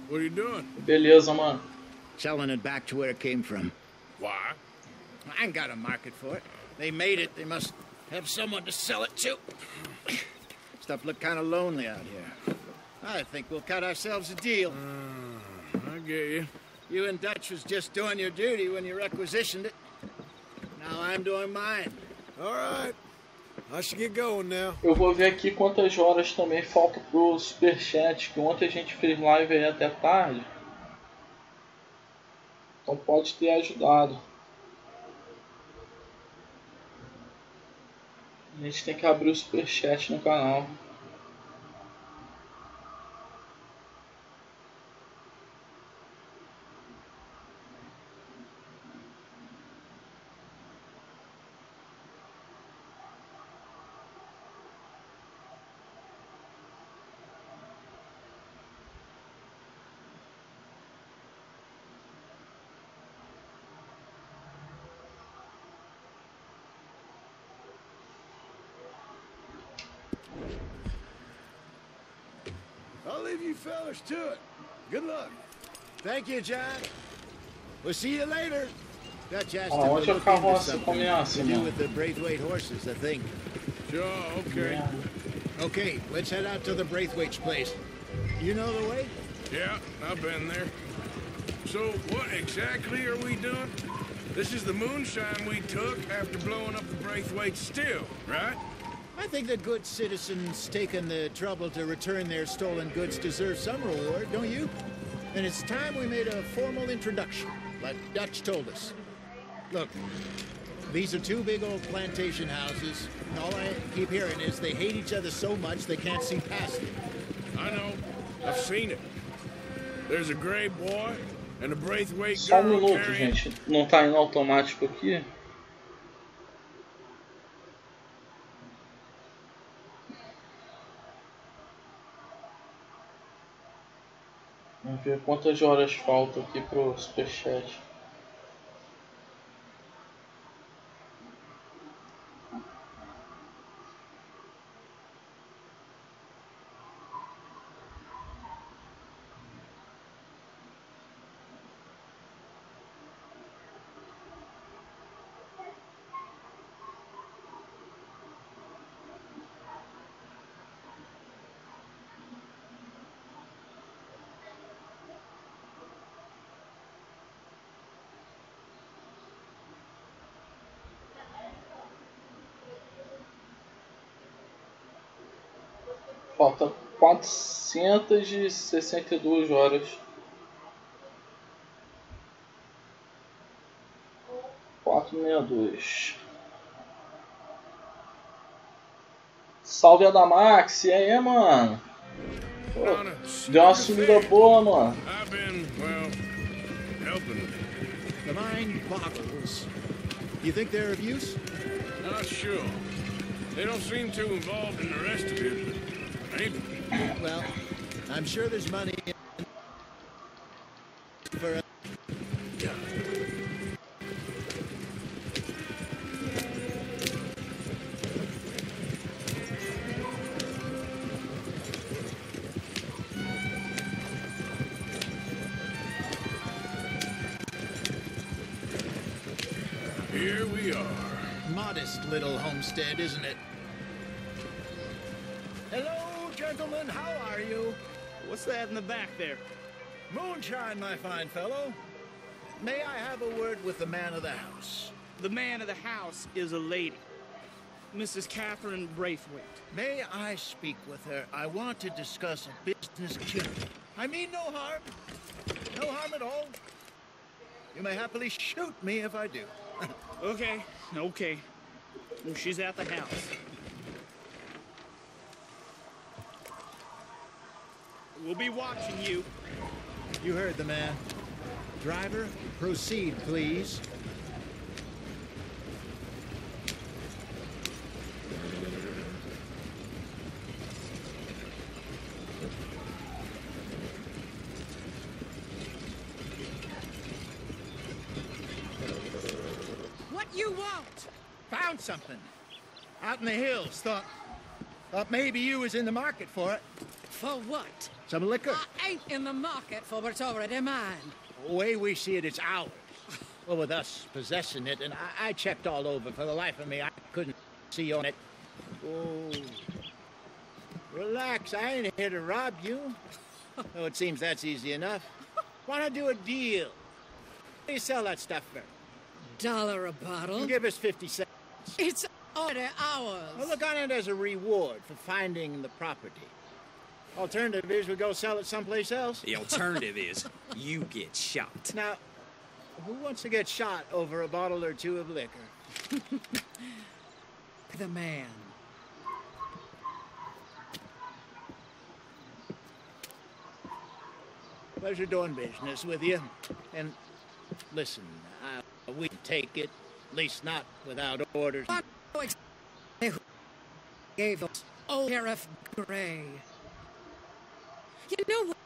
What are you doing? Beleza, mano. Selling it back to where it came from. Why? I ain't got a market for it. They made it. They must have someone to sell it to. Stuff look kind of lonely out here. I think we'll cut ourselves a deal. I get you. You and Dutch was just doing your duty when you requisitioned it. Now I'm doing mine. All right. I should get going now. Eu vou ver aqui quantas horas também falta pro Superchat, que ontem a gente fez live aí até tarde. Então pode ter ajudado. A gente tem que abrir o Superchat no canal. I'll leave you fellas to it. Good luck. Thank you, John. We'll see you later. Dutch has to Onde a look into carroça something começa, to do mano? with the Braithwaite horses, I think. Sure, okay. Okay, let's head out to the Braithwaite's place. You know the way? Yeah, I've been there. So, what exactly are we doing? This is the moonshine we took after blowing up the Braithwaite still, right? I think that good citizens taking the trouble to return their stolen goods deserve some reward, don't you? And it's time we made a formal introduction, like Dutch told us. Look, these are two big old plantation houses. All I keep hearing is they hate each other so much they can't see past it. I know. I've seen it. There's a gray boy and a Braithwaite Só girl minuto, carrying... gente. Não tá indo automático aqui? Vamos ver quantas horas faltam aqui pro Superchat. Falta 462 horas. 462. Salve a da Max, e aí, mano? Pô, deu uma sumida boa, mano. I've been, well, helping. The mind boggles. You think they're of use? Not sure. They don't seem too involved in the rest of it, but maybe. Well, I'm sure there's money for Here we are. modest little homestead, isn't it? Hello, gentlemen. How are you? What's that in the back there? Moonshine, my fine fellow. May I have a word with the man of the house? The man of the house is a lady, Mrs. Catherine Braithwaite. May I speak with her? I want to discuss a business opportunity. I mean no harm. No harm at all. You may happily shoot me if I do. Okay. Well, she's at the house. We'll be watching you. You heard the man. Driver, proceed, please. What you want? Found something. Out in the hills. Thought maybe you was in the market for it. For what? Some liquor. I ain't in the market for what's already mine. The way we see it, it's ours. Well, with us possessing it, and I checked all over. For the life of me, I couldn't see on it. Oh. Relax, I ain't here to rob you. Oh, it seems that's easy enough. Why not do a deal? What do you sell that stuff for? $1 a bottle? You give us 50 cents. It's already ours. Well, look on it as a reward for finding the property. Alternative is we go sell it someplace else. The alternative is you get shot. Now, who wants to get shot over a bottle or two of liquor? The man. Pleasure doing business with you. And listen, we take it, at least not without orders. Gave us old Sheriff Gray. You know what?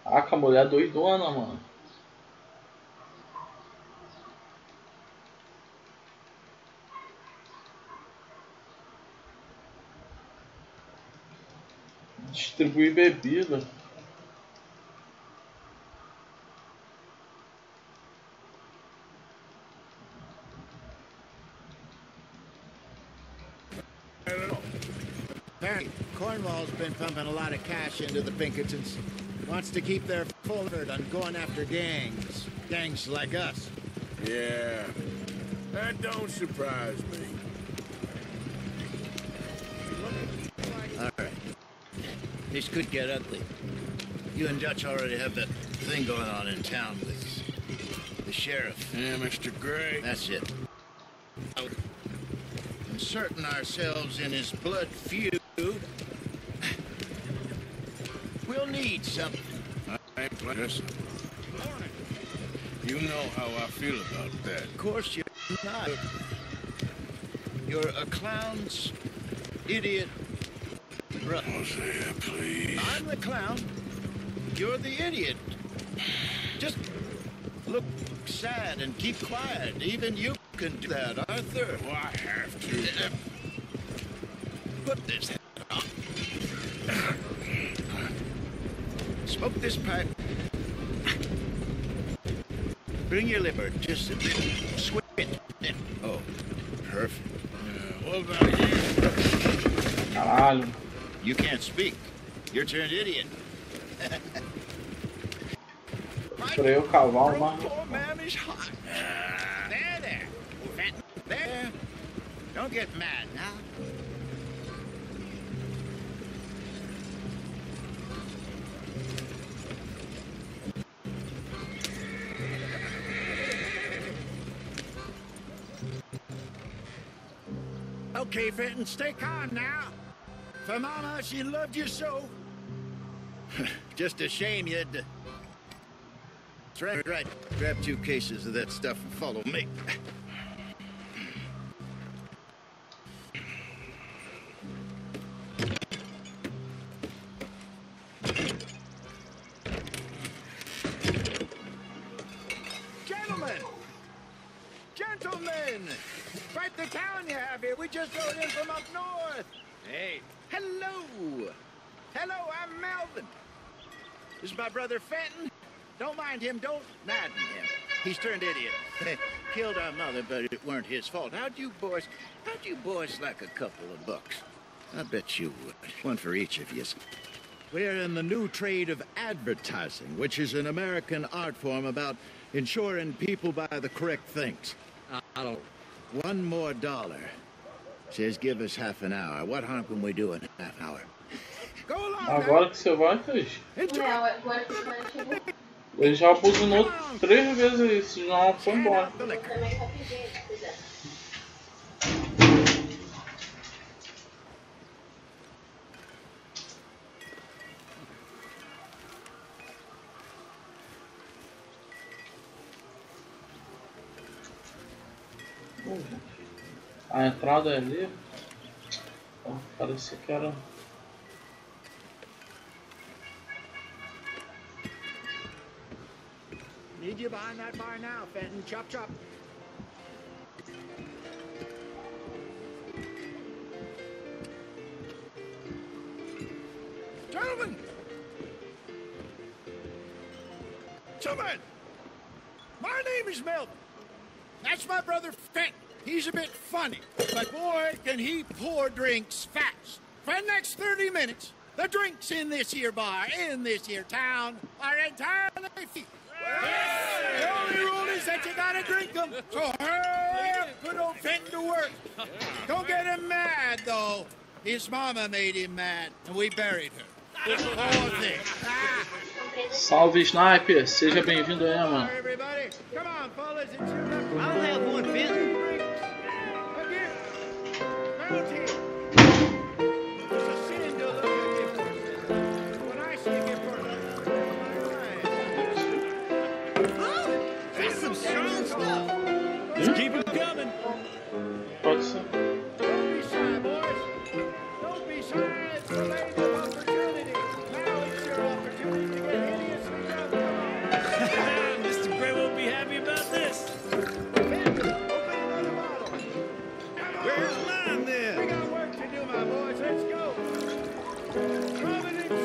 Caraca, a mulher doidona, mano. Distribuir bebida. Apparently, Cornwall's been pumping a lot of cash into the Pinkertons. Wants to keep their full effort on going after gangs. Gangs like us. Yeah, that don't surprise me. All right. This could get ugly. You and Dutch already have that thing going on in town with the sheriff. Yeah, Mr. Gray. That's it. Inserting ourselves in his blood feud. We'll need something. Listen, you know how I feel about that. Of course you're not. You're a clown's idiot brother. Hosea, please. I'm the clown. You're the idiot. Just look sad and keep quiet. Even you can do that, Arthur. Oh, I have to. Put this on. Smoke this pipe. Bring your liver just a bit. Sweet. Oh, perfect. Yeah, Caralho. You can't speak. You're turned idiot. Freio o cavalo, mano. There. There. Don't get mad now. Okay, Fenton, stay calm now. For Mama, she loved you so. Just a shame you had to... That's right. Grab 2 cases of that stuff and follow me. Gentlemen! Quite the town you have here. We just rode in from up north. Hey. Hello. Hello, I'm Melvin. This is my brother Fenton. Don't mind him. Don't madden him. He's turned idiot. Killed our mother, but it weren't his fault. How'd you boys like a couple of bucks? I bet you would. One for each of you. We're in the new trade of advertising, which is an American art form about ensuring people buy the correct things. I don't... $1 more. Says give us half an hour. What harm can we do in a half hour? Go along. Agora que você vai, Cris. Não, agora que você vai chegar. Ele já buzinou 3 vezes isso, já foi embora. A entrada é ali. Parecia que era. Need you behind that bar now, Fenton. Chop, chop. Gentlemen! Gentlemen! My name is Melvin. That's my brother Fenton. He's a bit funny, but boy, can he pour drinks fast. For the next 30 minutes, the drinks in this here bar, in this here town, are entirely free. The only rule is that you gotta drink them. So hurry up, put old Fenton to work. Don't get him mad, though. His mama made him mad, and we buried her. Poor thing. Salve, Sniper! Seja bem-vindo aí, mano. Everybody, come on, fellas, it's your luck. I'll have one, Fenton. Just keep them coming. Pode ser. Don't be shy, boys. Don't be shy. It's the lady of opportunity. Now it's your opportunity to get hideously drunk. Come on. Mr. Gray won't be happy about this. Open another bottle. Where's mine then? We got work to do, my boys. Let's go. Providence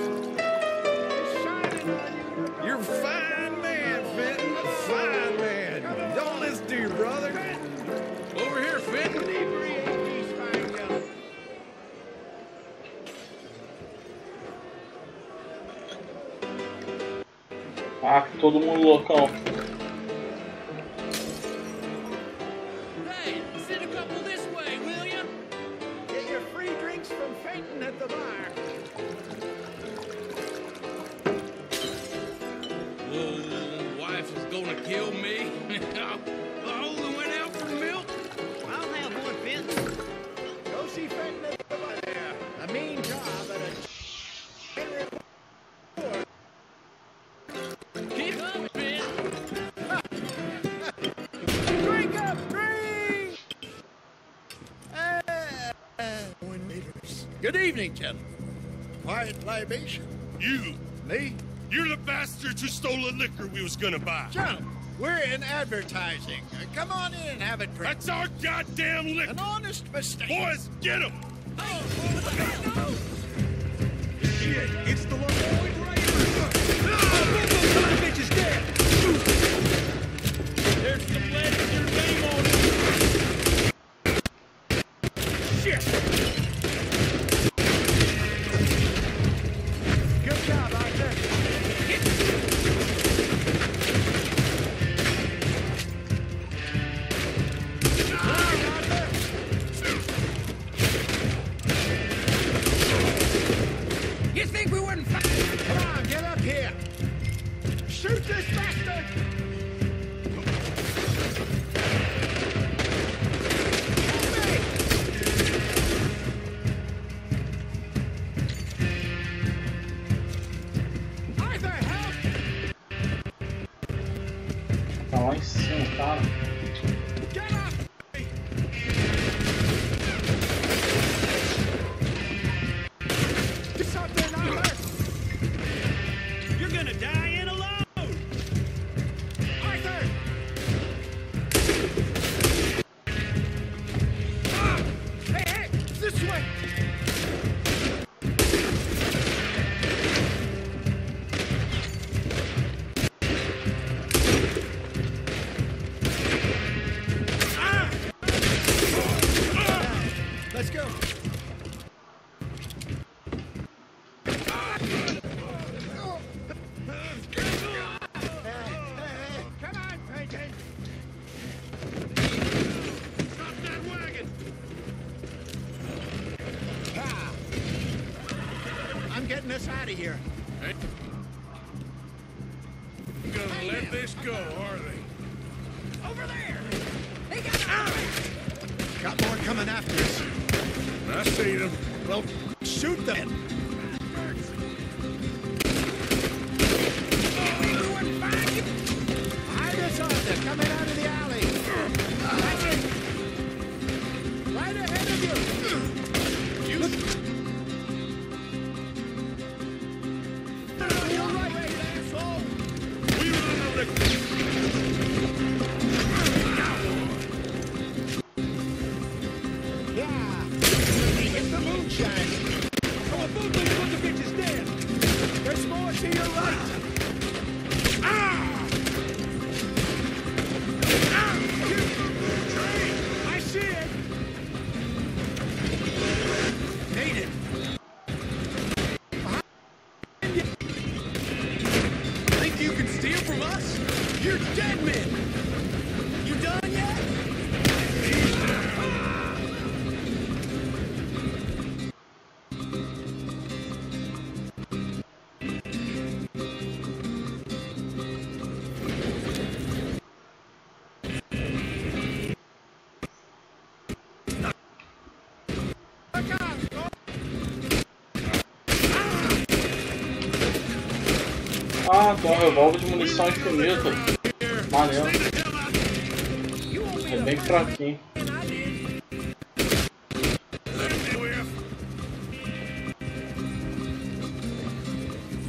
is shining on you. You're a fine man, Fenton. A fine man. Don't listen to your brother. Over here, Fenton. Ah, todo mundo loucão. Hey, send a couple this way, will ya? Get your free drinks from Fenton at the bar. Wife is gonna kill me. I only went out for milk. I'll have one, Fenton. Go see Fenton at the bar there. A mean job at a... Keep up, man. Drink up, drink! Good evening, gentlemen. Quiet libation. You! Me? You're the bastards who stole the liquor we was gonna buy. Gentlemen, we're in advertising. Come on in and have a drink. That's our goddamn liquor. An honest mistake. Boys, get him! Shit, it's the Lloyd Raiders. Bitch is dead. There's the lead with your name on it. us out of here. Hey. Gonna let this go, are they? Over there! They Got more coming after us. I see them. Well, shoot them. Hide us on them, coming out of the alley. That's it. Right ahead of you. Look. You're right, asshole. We run over the... Yeah. Hit the moonshine. Oh, a boot looks like the bitch is dead. There's more to your right. I see it. Made it. Think you can steal from us? You're dead men! You done yet? Ah, tem um revólver de munição infinita. Maneiro. É bem fraquinho.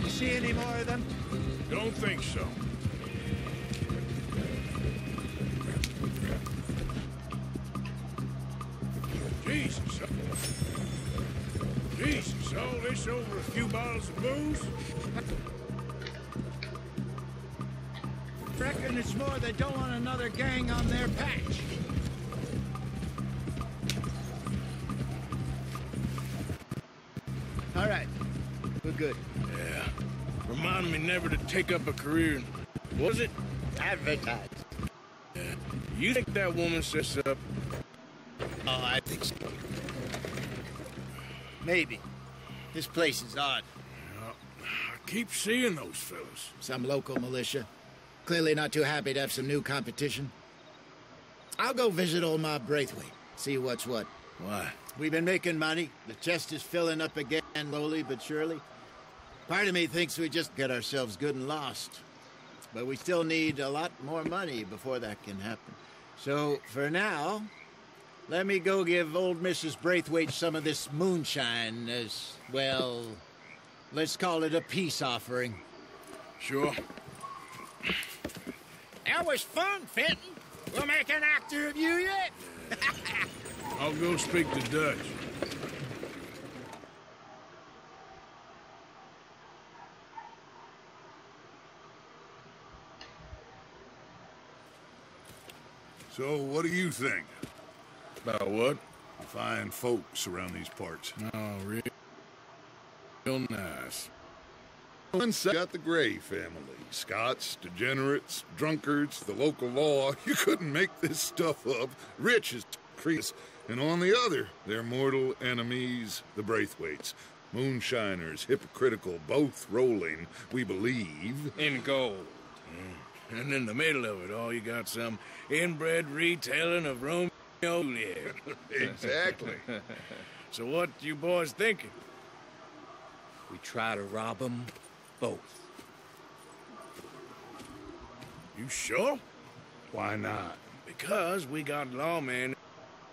You see any more of them? Don't think so. Jesus. Jesus, all this over a few bottles of booze? Reckon it's more they don't want another gang on their patch. All right, we're good. Yeah. Remind me never to take up a career in... What was it? Advertise. Yeah. You think that woman sets up? Oh, I think so. Maybe. This place is odd. I keep seeing those fellas. Some local militia. Clearly not too happy to have some new competition. I'll go visit old Mob Braithwaite, see what's what. Why? We've been making money. The chest is filling up again, slowly but surely. Part of me thinks we just get ourselves good and lost. But we still need a lot more money before that can happen. So, for now, let me go give old Mrs. Braithwaite some of this moonshine as, well, let's call it a peace offering. Sure. That was fun, Fenton. We'll make an actor of you yet. I'll go speak to Dutch. So, what do you think? About what? Fine folks around these parts. Oh, real nice. Once I got the Gray family. Scots, degenerates, drunkards, the local law. You couldn't make this stuff up. Rich as crease. And on the other, their mortal enemies, the Braithwaites. Moonshiners, hypocritical, both rolling, we believe. In gold. And in the middle of it all, you got some inbred retelling of Romeo and Juliet. Exactly. So what you boys thinking? We try to rob them both. You sure? Why not? Because we got lawmen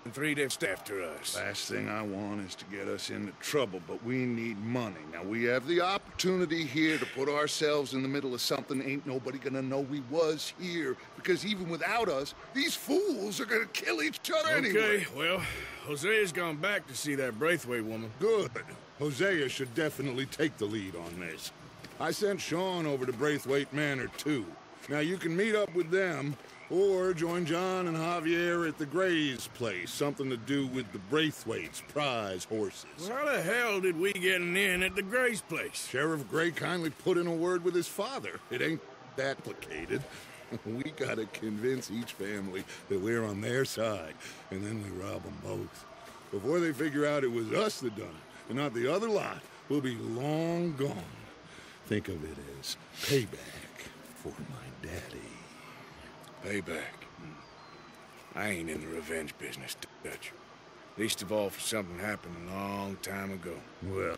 and 3 different after us. Last thing I want is to get us into trouble, but we need money. Now, we have the opportunity here to put ourselves in the middle of something ain't nobody gonna know we was here, because even without us, these fools are gonna kill each other anyway. Okay, well, Hosea's gone back to see that Braithwaite woman. Good. Hosea should definitely take the lead on this. I sent Sean over to Braithwaite Manor, too. Now, you can meet up with them, or join John and Javier at the Gray's place. Something to do with the Braithwaite's prize horses. Well, how the hell did we get in at the Gray's place? Sheriff Gray kindly put in a word with his father. It ain't that complicated. We gotta convince each family that we're on their side, and then we rob them both. Before they figure out it was us that done it, and not the other lot, will be long gone. Think of it as payback for my daddy. Payback. I ain't in the revenge business, Dutch. Least of all for something happened a long time ago. Well,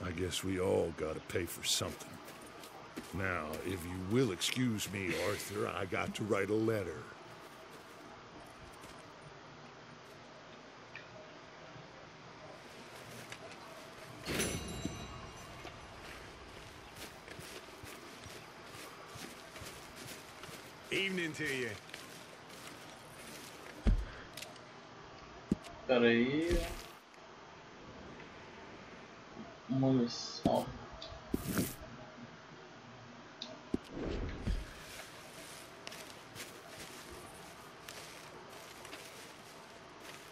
I guess we all gotta pay for something. Now, if you will excuse me, Arthur, I got to write a letter. Evening to you. Espera aí. Munição.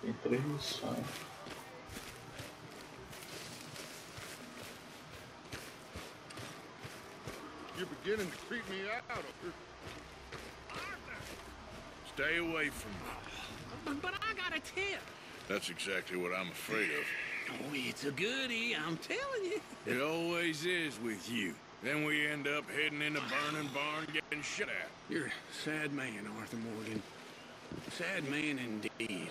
Tem 3 missões. You're beginning to creep me out, Arthur. Stay away from me. But I got a tip. That's exactly what I'm afraid of. Oh, it's a goodie, I'm telling you. It always is with you. Then we end up heading in a burning barn getting shit at. You're a sad man, Arthur Morgan. Sad man indeed.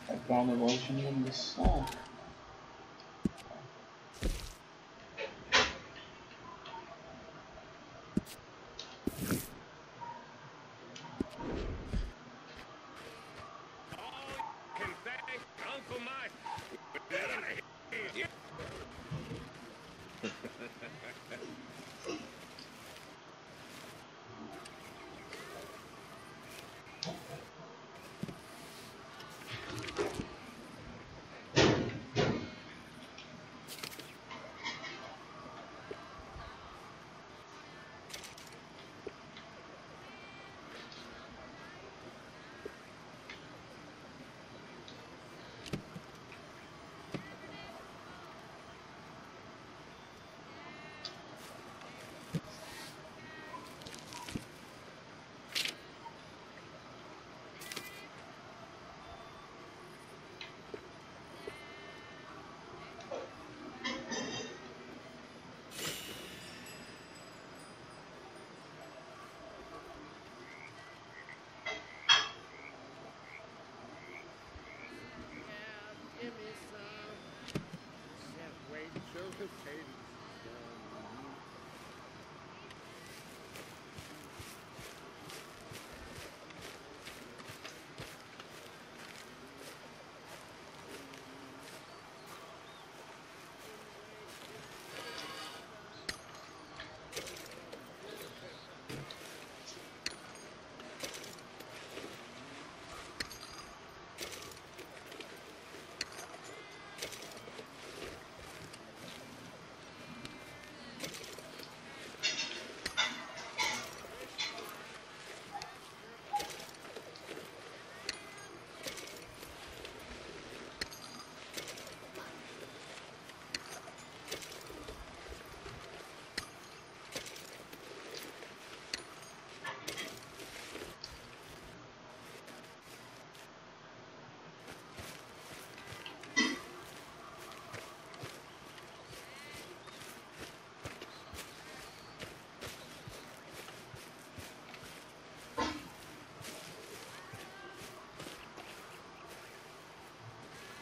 Comprar negócio de munição.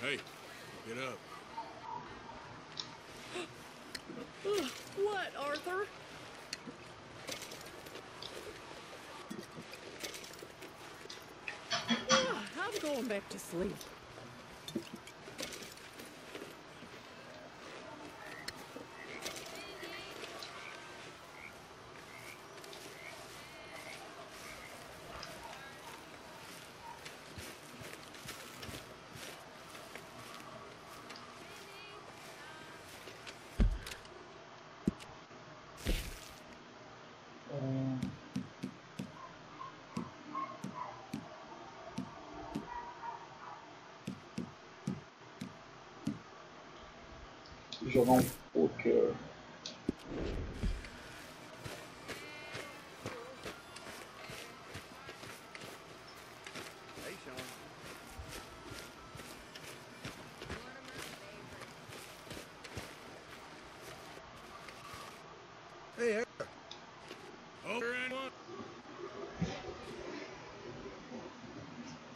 Hey, get up. What, Arthur? I'm going back to sleep. Jogar um poker. Hey, Eric. Over anyone?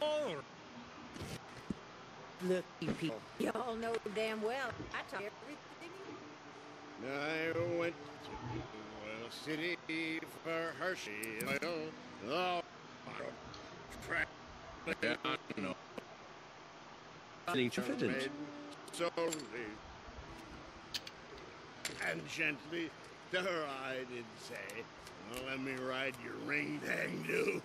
Oh. Look, you people, y'all know damn well I taught everything. I went to Oil City for Hershey oil. Oh, crap. Yeah, I know. Made so and gently to her I did say, let me ride your ring-dang-do.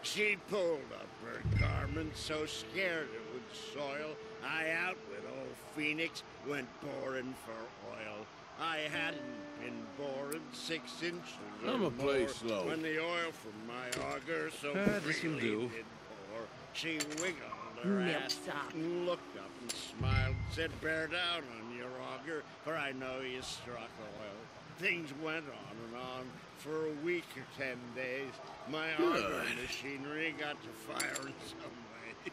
She pulled up her garment, so scared it would soil. I out with old Phoenix, went boring for oil. I hadn't been boring 6 inches I'ma or play more slow. when the oil from my auger so this'll freely do. did pour. She wiggled her Milk ass sop. and looked up and smiled, said, bear down on your auger, for I know you struck oil. Things went on and on for a week or 10 days. My auger machinery got to fire in some ways.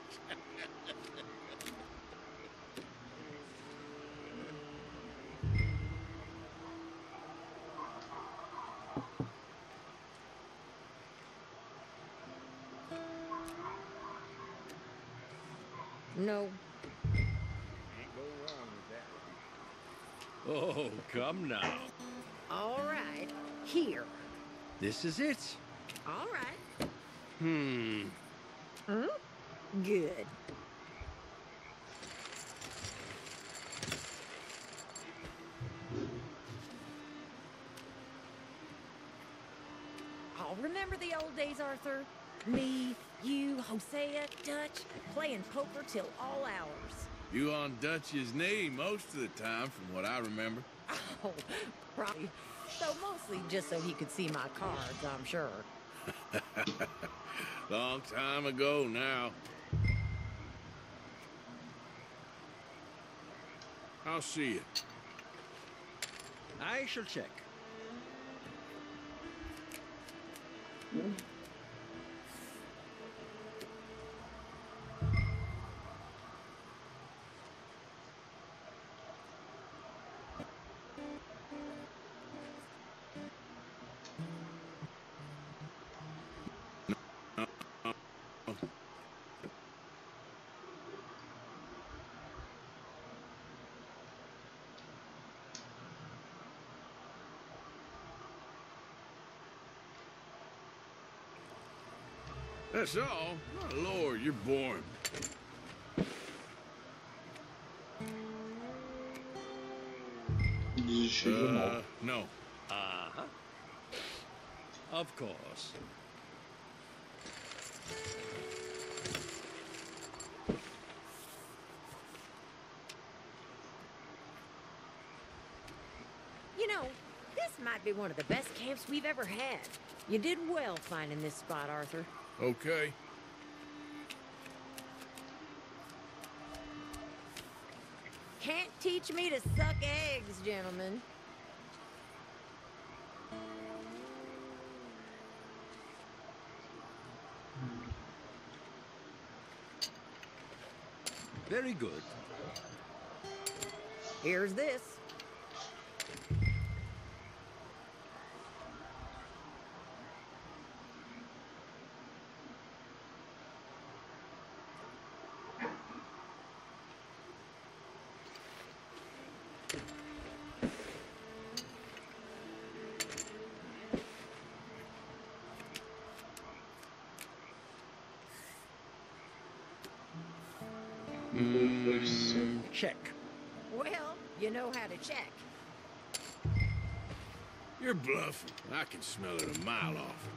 No. Can't go wrong with that. Oh, come now. All right. Here. This is it. All right. Hmm. Good. I'll remember the old days, Arthur. Me, you, Hosea, Dutch, playing poker till all hours. You on Dutch's knee most of the time, from what I remember. Oh, probably. Though mostly just so he could see my cards, I'm sure. Long time ago now. I'll see you. I shall check. That's all? My lord, you're boring. No. Uh-huh. Of course. You know, this might be one of the best camps we've ever had. You did well finding this spot, Arthur. Okay. Can't teach me to suck eggs, gentlemen. Very good. Here's this. Check. Well, you know how to check. You're bluffing. I can smell it a mile off.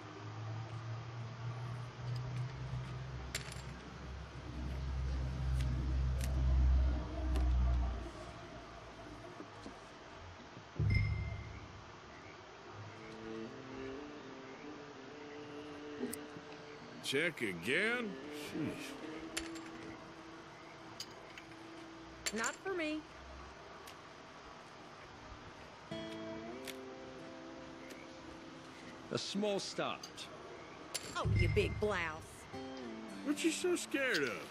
Check again? Sheesh. Not for me. A small start. Oh, you big blouse. What you so scared of?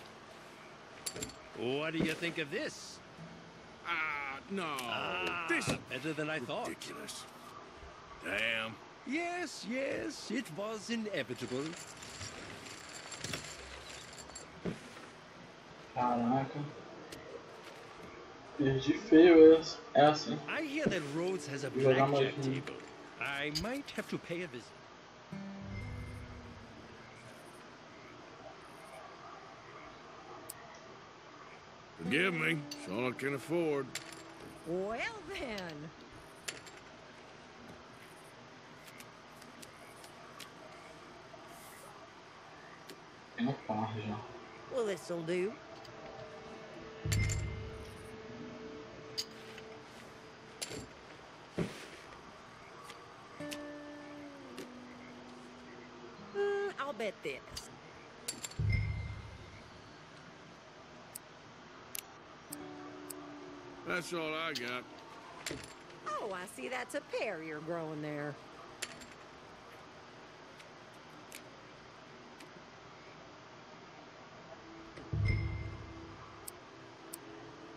What do you think of this? No. This is better than I thought. ridiculous. Damn. Yes, yes, it was inevitable. Caraca. Perdi feio essa. I hear that Rhodes has a Vou jogar blackjack mais um. table. I might have to pay a visit. Forgive me. It's all I can afford. Well then. Tem uma par já. Well, this'll do. I'll bet this. That's all I got. Oh, I see that's a pear you're growing there.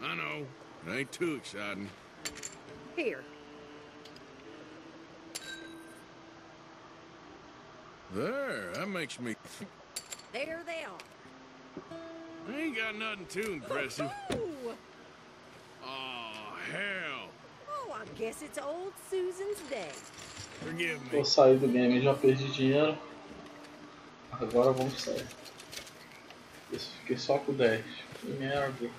I know. It ain't too exciting. Here. There, that makes me... There they are. I ain't got nothing too impressive. Ooh. Oh, hell. Oh, I guess it's old Susan's day. Forgive me. Vou sair do game, já perdi dinheiro. Agora vamos sair. Fiquei só com 10. Que merda.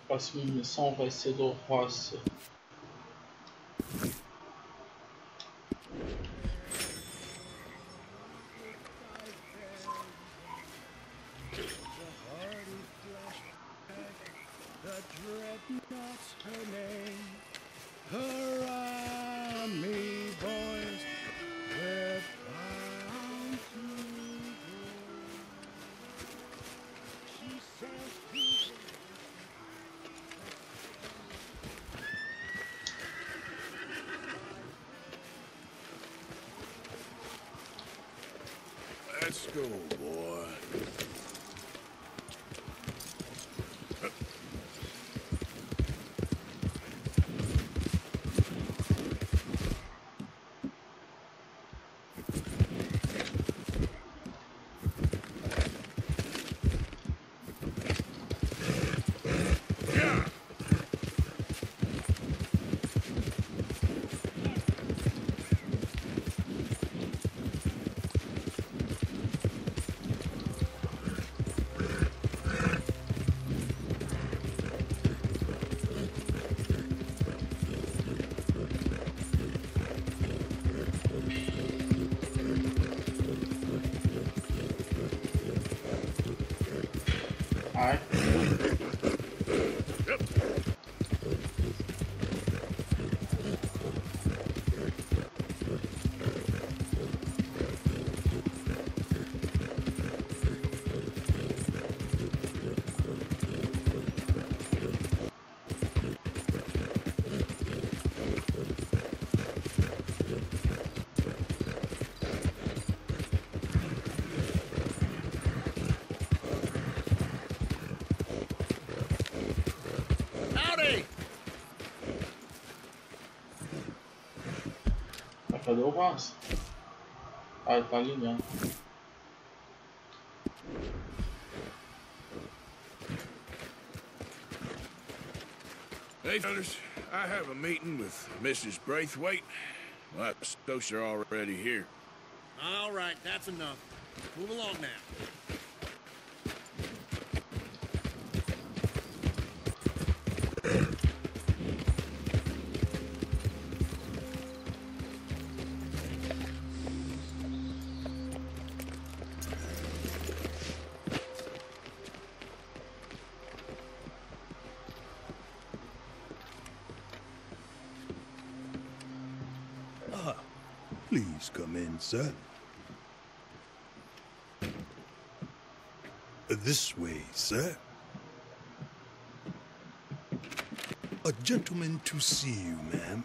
A próxima missão vai ser do Roça. Let's go, boy. Cadê o Roça? Ah, ele tá ali dentro. Hey, fellas, I have a meeting with Mrs. Braithwaite. Well, I suppose you're already here. All right, that's enough. Move along now. Please come in, sir. This way, sir. A gentleman to see you, ma'am.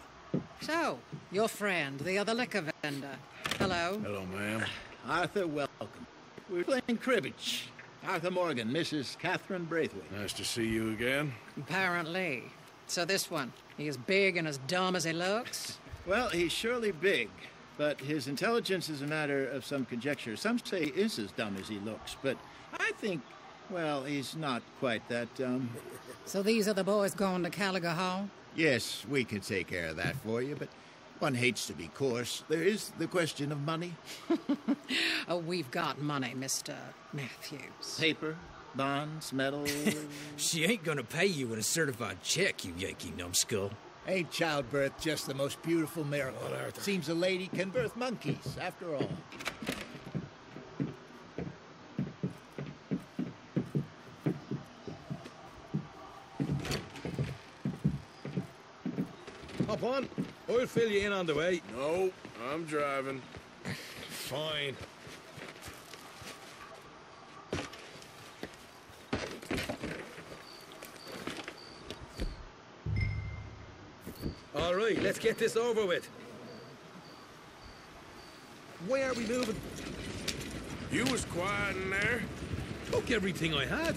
So, your friend, the other liquor vendor. Hello. Hello, ma'am. Arthur, welcome. We're playing cribbage. Arthur Morgan, Mrs. Catherine Braithwaite. Nice to see you again. Apparently. So this one, he is big and as dumb as he looks? Well, he's surely big, but his intelligence is a matter of some conjecture. Some say he is as dumb as he looks, but I think, well, he's not quite that dumb. So these are the boys going to Gallagher Hall? Yes, we can take care of that for you, but one hates to be coarse. There is the question of money. Oh, we've got money, Mr. Matthews. Paper, bonds, metal. She ain't gonna pay you with a certified check, you Yankee numbskull. Ain't childbirth just the most beautiful miracle? Seems a lady can birth monkeys, after all. Hop on. I'll fill you in on the way. No, I'm driving. Fine. All right, let's get this over with. Why are we moving? You was quiet in there. Took everything I had.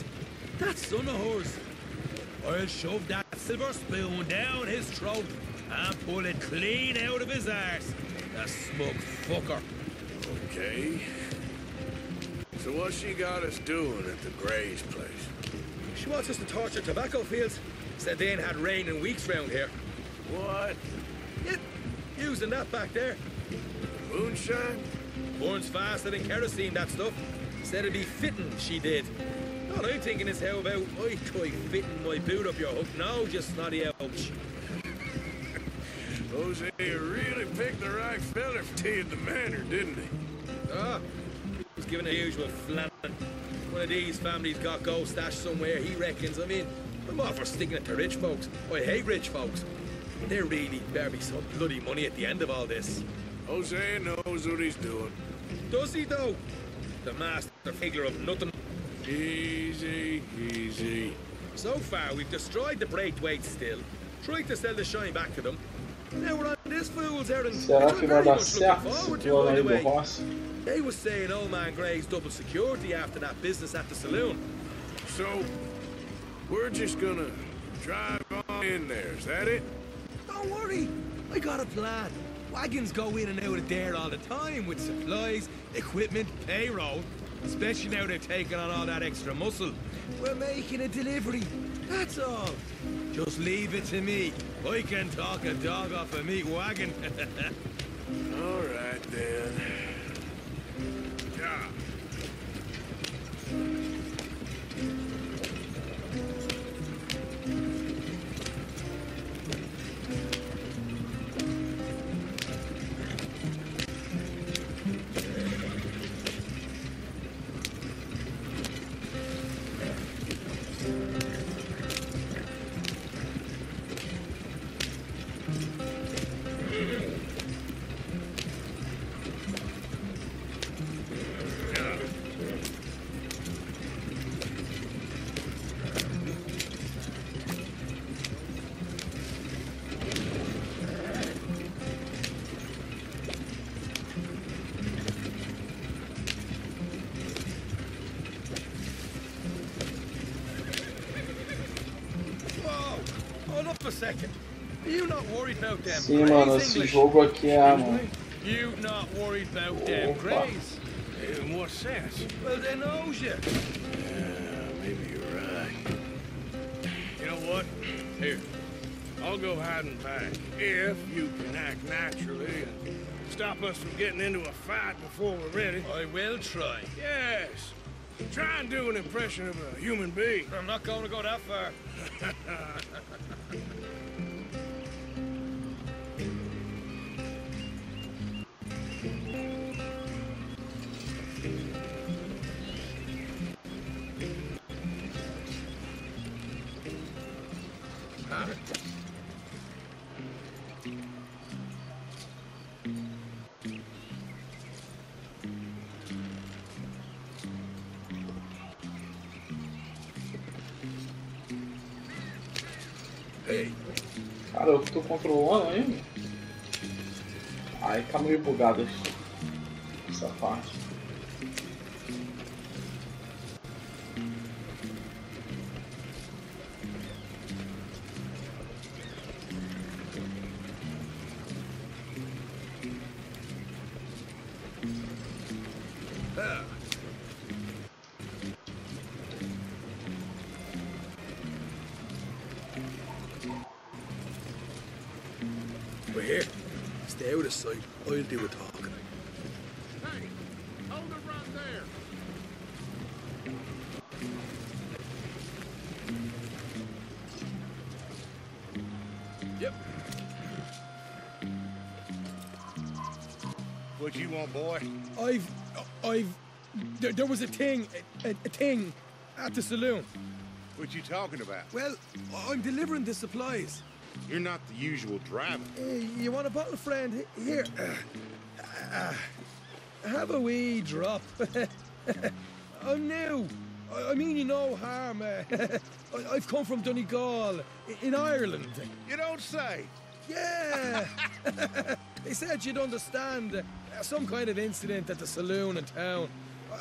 That son of hers. I'll shove that silver spoon down his throat and pull it clean out of his arse. The smug fucker. Okay. So what's she got us doing at the Gray's place? She wants us to torture tobacco fields. Said they ain't had rain in weeks round here. What? Yeah, using that back there. Moonshine? Burns faster than kerosene, that stuff. Said it'd be fitting, she did. All I'm thinking is how about I try fitting my boot up your hook now, just snotty ouch. Jose really picked the right fella for tea at the manor, didn't he? Ah, he was given the usual flanning. One of these families got gold stashed somewhere, he reckons. I mean, I'm all for sticking it to rich folks. I hate rich folks. There really better be some bloody money at the end of all this. Jose knows what he's doing. Does he, though? The master figure of nothing. Easy, easy. So far, we've destroyed the Braithwaite still, tried to sell the shine back to them. Now we're on this fool's errand. Será que vai dar certo esse plano aí do Ross? They was saying old man Gray's double security after that business at the saloon. So, we're just gonna drive on in there, is that it? Don't worry, I got a plan. Wagons go in and out of there all the time with supplies, equipment, payroll. Especially now they're taking on all that extra muscle. We're making a delivery, that's all. Just leave it to me. I can talk a dog off a meat wagon. All right, then. Yeah. A second. Are you not worried about them? Sim, mano, esse jogo aqui é, mano. You not worried about them Grays? In what sense? Well, they knows you. Yeah, maybe you're right. You know what? Here, I'll go hiding back. If you can act naturally and stop us from getting into a fight before we're ready. I will try. Yes. Try and do an impression of a human being. I'm not going to go that far. pay. Cara, eu tô controlando aí. Aí tá meio bugado essa parte. We're here. Stay out of sight. I'll do the talking. Hey, hold it right there. Yep. What you want, boy? There was a thing at the saloon. What you talking about? Well, I'm delivering the supplies. You're not the usual driver. You want a bottle, friend? Here. Have a wee drop. I'm new. I mean you no harm. I've come from Donegal, in Ireland. You don't say. Yeah. They said you'd understand some kind of incident at the saloon in town.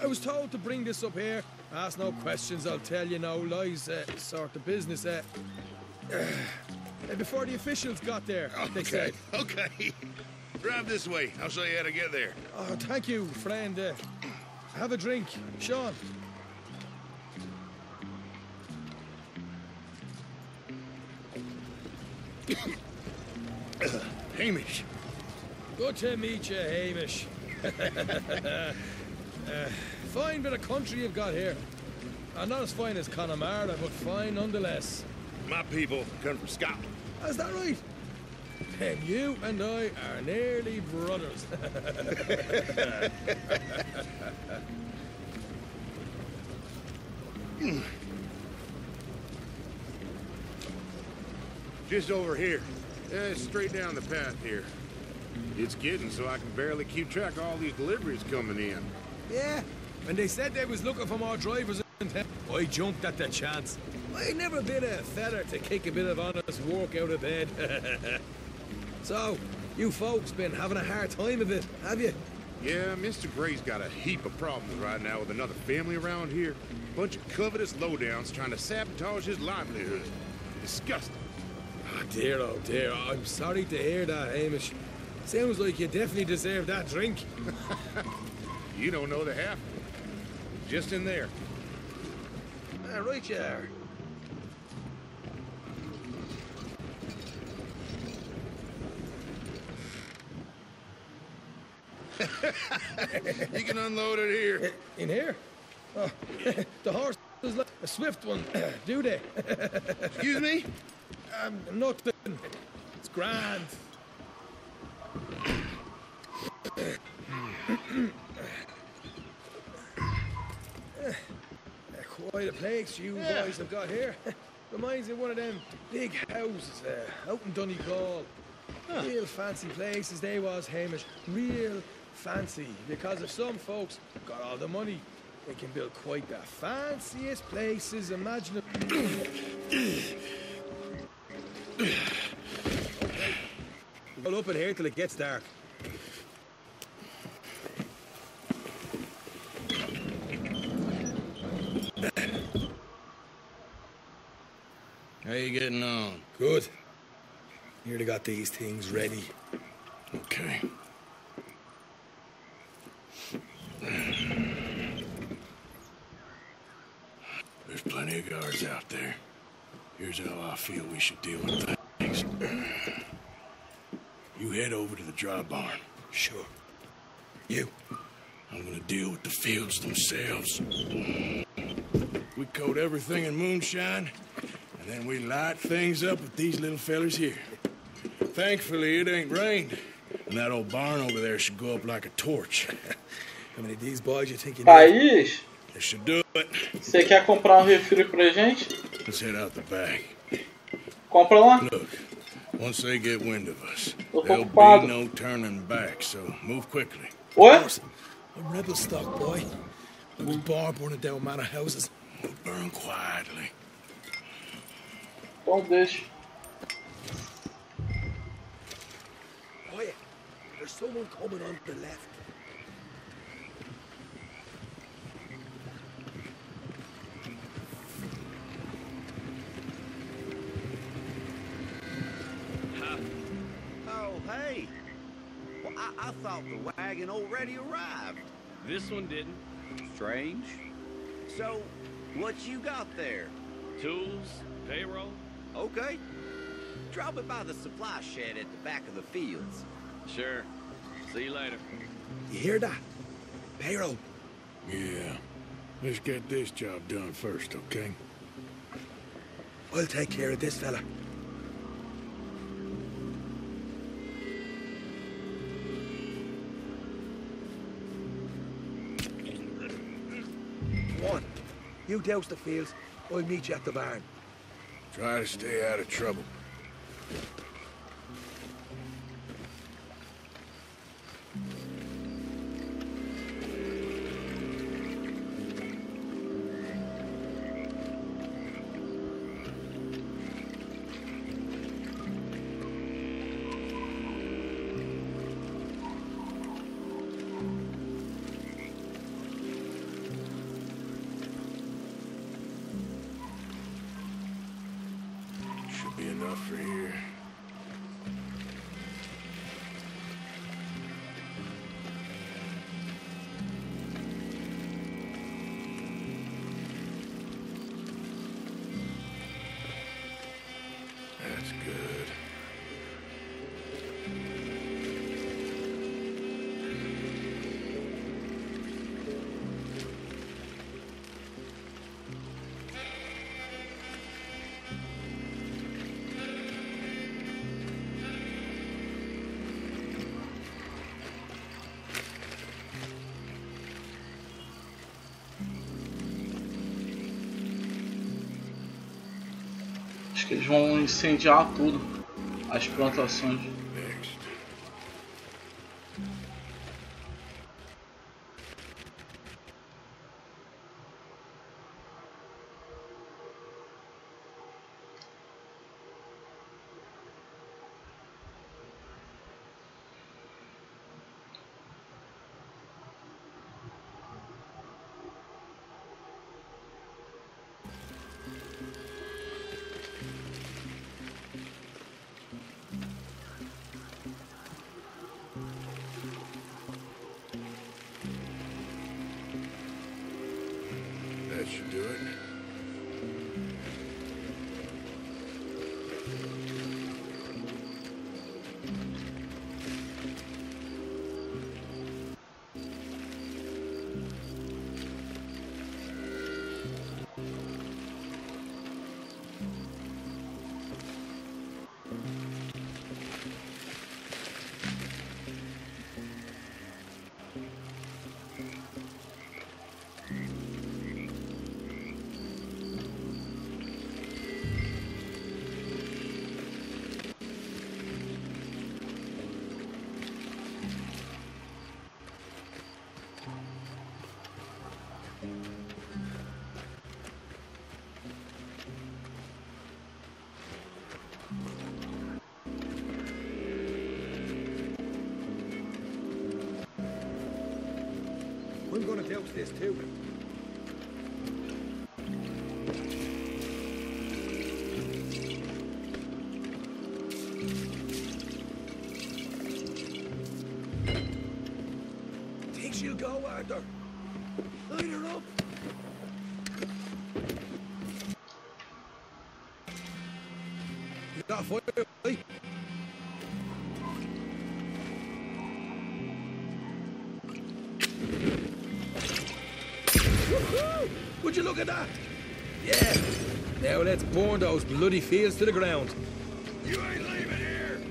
I was told to bring this up here. Ask no questions, I'll tell you no lies, sort of business. Before the officials got there, they said. Okay. Drive this way. I'll show you how to get there. Oh, thank you, friend. Have a drink, Sean. Hamish. Good to meet you, Hamish. Fine bit of country you've got here. Not as fine as Connemara, but fine nonetheless. My people come from Scotland. Is that right? Then you and I are nearly brothers. Just over here. Straight down the path here. It's getting so I can barely keep track of all these deliveries coming in. Yeah, and they said they was looking for more drivers in town. I jumped at the chance. I never been a feather to kick a bit of honest work out of bed. So, you folks been having a hard time of it, have you? Yeah, Mr. Gray's got a heap of problems right now with another family around here. Bunch of covetous lowdowns trying to sabotage his livelihood. Disgusting. Oh dear, I'm sorry to hear that, Hamish. Sounds like you definitely deserve that drink. You don't know the half of it. Just in there. Right you are. You can unload it here. In here? Oh, the horse is like a swift one, do they? Excuse me? Nothing. It's grand. Quite a place you boys have got here. Reminds me of one of them big houses out in Donegal. Real fancy places they was, Hamish. Real fancy. Because if some folks got all the money, they can build quite the fanciest places imaginable. We'll up in here till it gets dark. How you getting on? Good. Nearly got these things ready. Okay. There's plenty of guards out there. Here's how I feel we should deal with things. You head over to the dry barn. Sure. You? I'm gonna deal with the fields themselves. We coat everything in moonshine, and then we light things up with these little fellers here. Thankfully, it ain't rained, and that old barn over there should go up like a torch. How many of these boys you think you need? It should do it. Você quer comprar refri pra gente? Let's head out the back. Compra lá. Look, once they get wind of us, Tô there'll ocupado. be no turning back, so move quickly. What? I'm rebel stock, boy. I was born burning down manor houses. We'll burn quietly. Então deixa. There's someone coming on the left. Oh, hey. Well, I thought the wagon already arrived. This one didn't. Strange. So, what you got there? Tools, payroll. Okay. Drop it by the supply shed at the back of the fields. Sure. See you later. You hear that? Payroll. Yeah. Let's get this job done first, okay? I'll take care of this fella. One, you douse the fields. I'll meet you at the barn. Try to stay out of trouble. Should be enough for here. That's good. Acho que eles vão incendiar tudo, as plantações. That should do it. I'm gonna douse this too. Think she'll go, Arthur? Light her up. You got fire, right? Would you look at that? Yeah. Now let's burn those bloody fields to the ground. You ain't leaving here!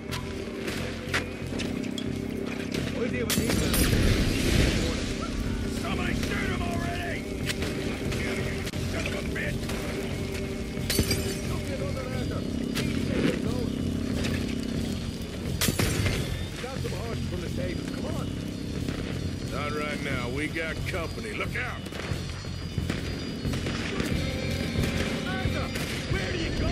I'll deal with these men. Somebody shoot him already! Son of a bitch! Don't get under, Arthur. Easy, get going. We got some horses from the stables. Come on. Not right now. We got company. Look out! Where do you go?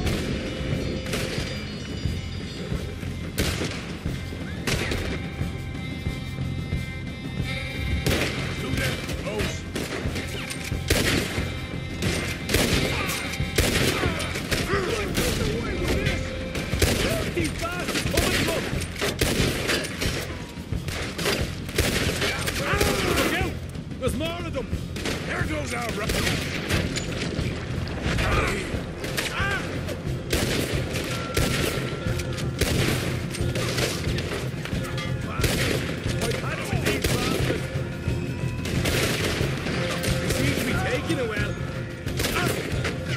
There's more of them! There goes our right.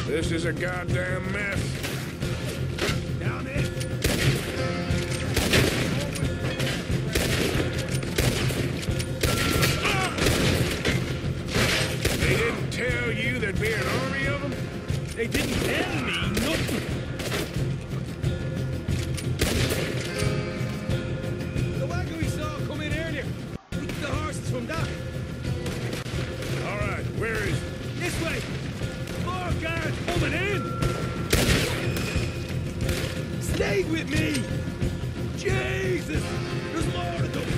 This is a goddamn mess. Down it! They didn't tell you there'd be an army of them? They didn't tell me nothing. The wagon we saw come in earlier. We took the horses from that. All right, where is it? This way. More guards coming in. Stay with me. Jesus, there's more of them.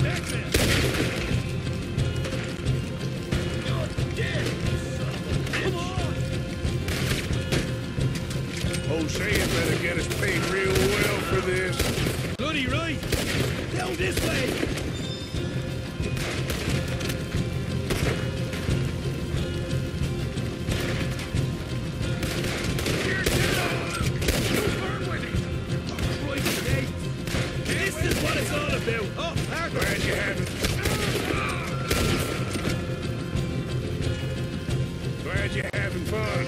That's it. Come on. Hosea better get us paid real well for this. Bloody right. Down this way. Glad you haven't. Glad you're having fun.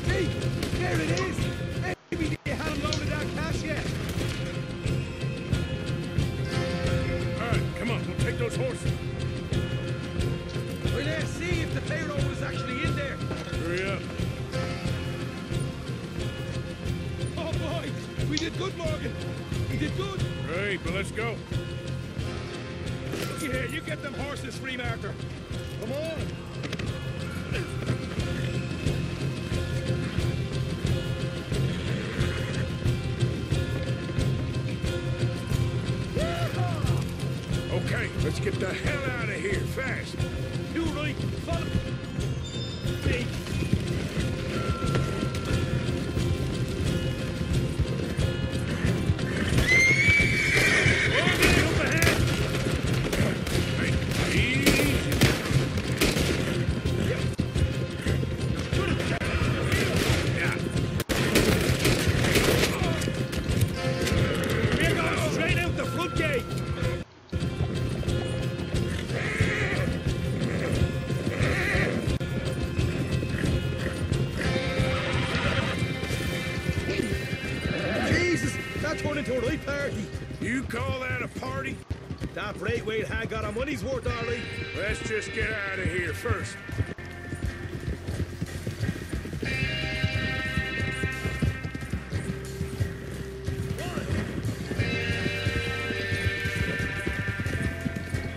Hey, there it is. Maybe they haven't loaded that cash yet. All right, come on, we'll take those horses. Well, let's see if the payroll is actually in there. Hurry up. Oh boy, we did good, Morgan. We did good. Right, but let's go. Looky here, you get them horses free, Martha. Come on. Okay, let's get the hell out of here fast. You right, follow me. Into a right party. You call that a party? That Braithwaite had got our money's worth, Arlie. Let's just get out of here first.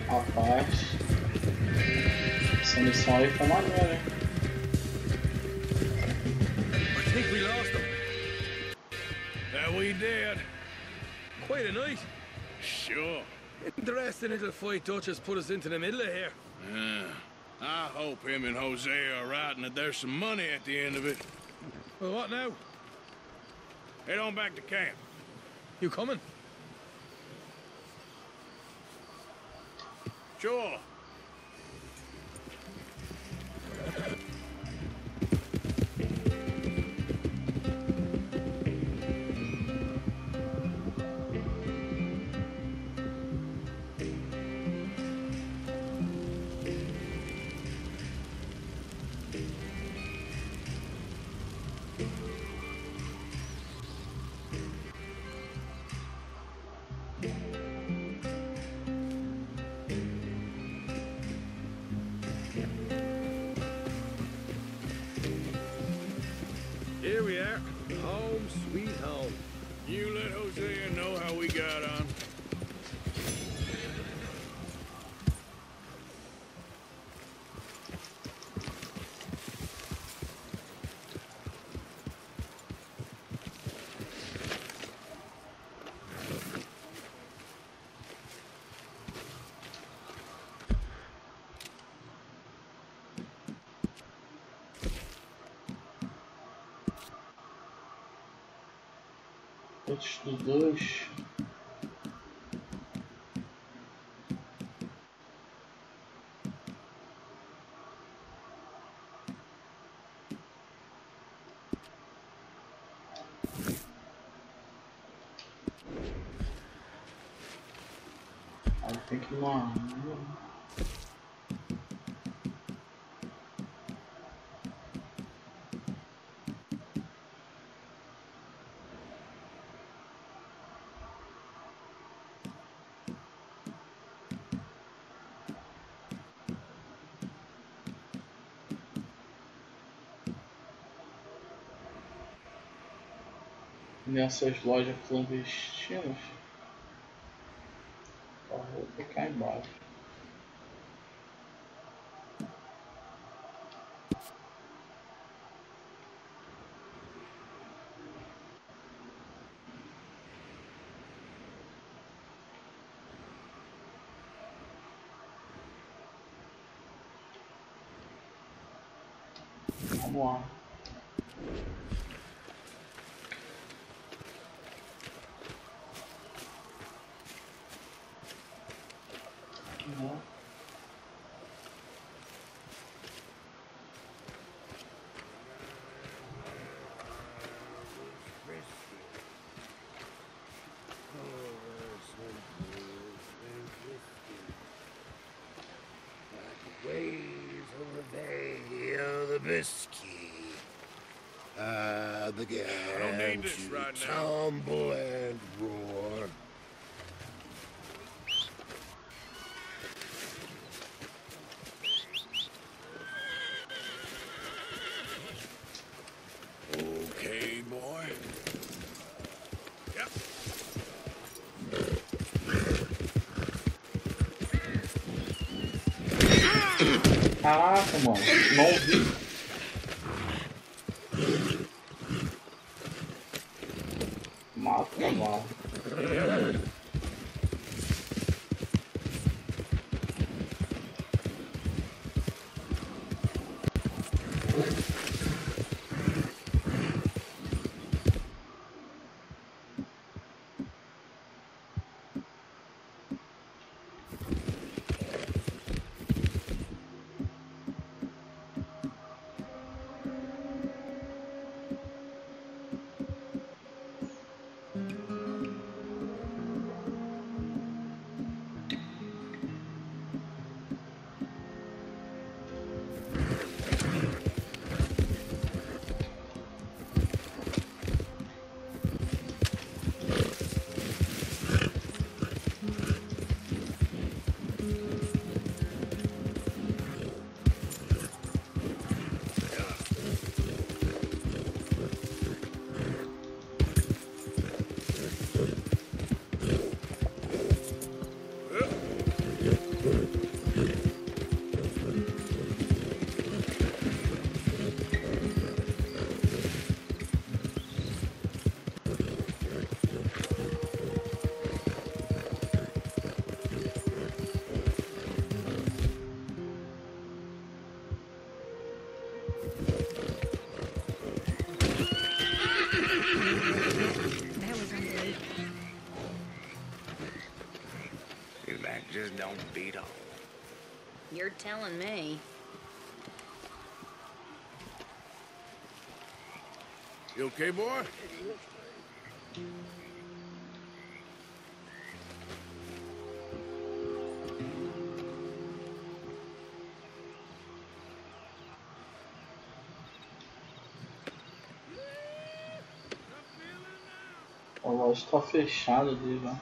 Rapaz, essa missão aí foi maneira, hein? I think we lost them. That we did. Quite a night. Sure. Interesting little fight Dutch has put us into the middle of here. I hope him and Hosea are right and that there's some money at the end of it. Well, what now? Head on back to camp. You coming? Sure. Here we are. Home sweet home. You let Hosea know how we got on. Antes do 2. Aí tem que ir lá. Nessas lojas clandestinas, a roupa cá embaixo. Vamos lá. Waves over the Biscuit. The gas I don't need this right now. tumble and roar. Okay, boy. Yep. Caraca, mano, não ouvi. Mata, mano. Your back just don't beat off. You're telling me. You okay, boy? A loja está fechada ali já.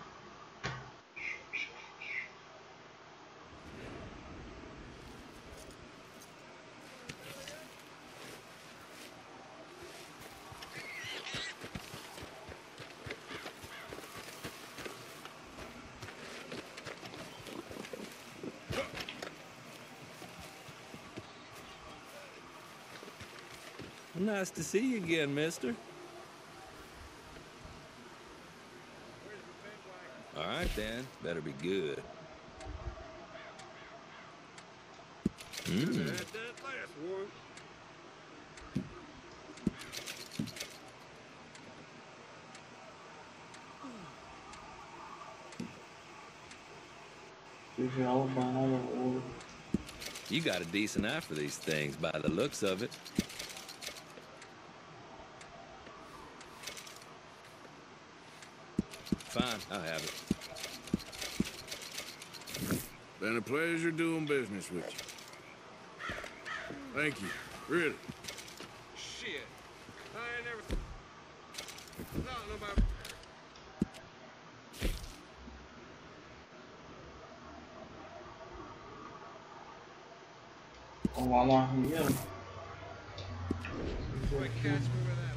Nice to see you again, mister. All right, then. Better be good. That last one. You got a decent eye for these things by the looks of it. Fine, I'll have it. Been a pleasure doing business with you. Thank you, really. Shit. I ain't never thought about. Vamos lá na rua. Boy, catch me with that.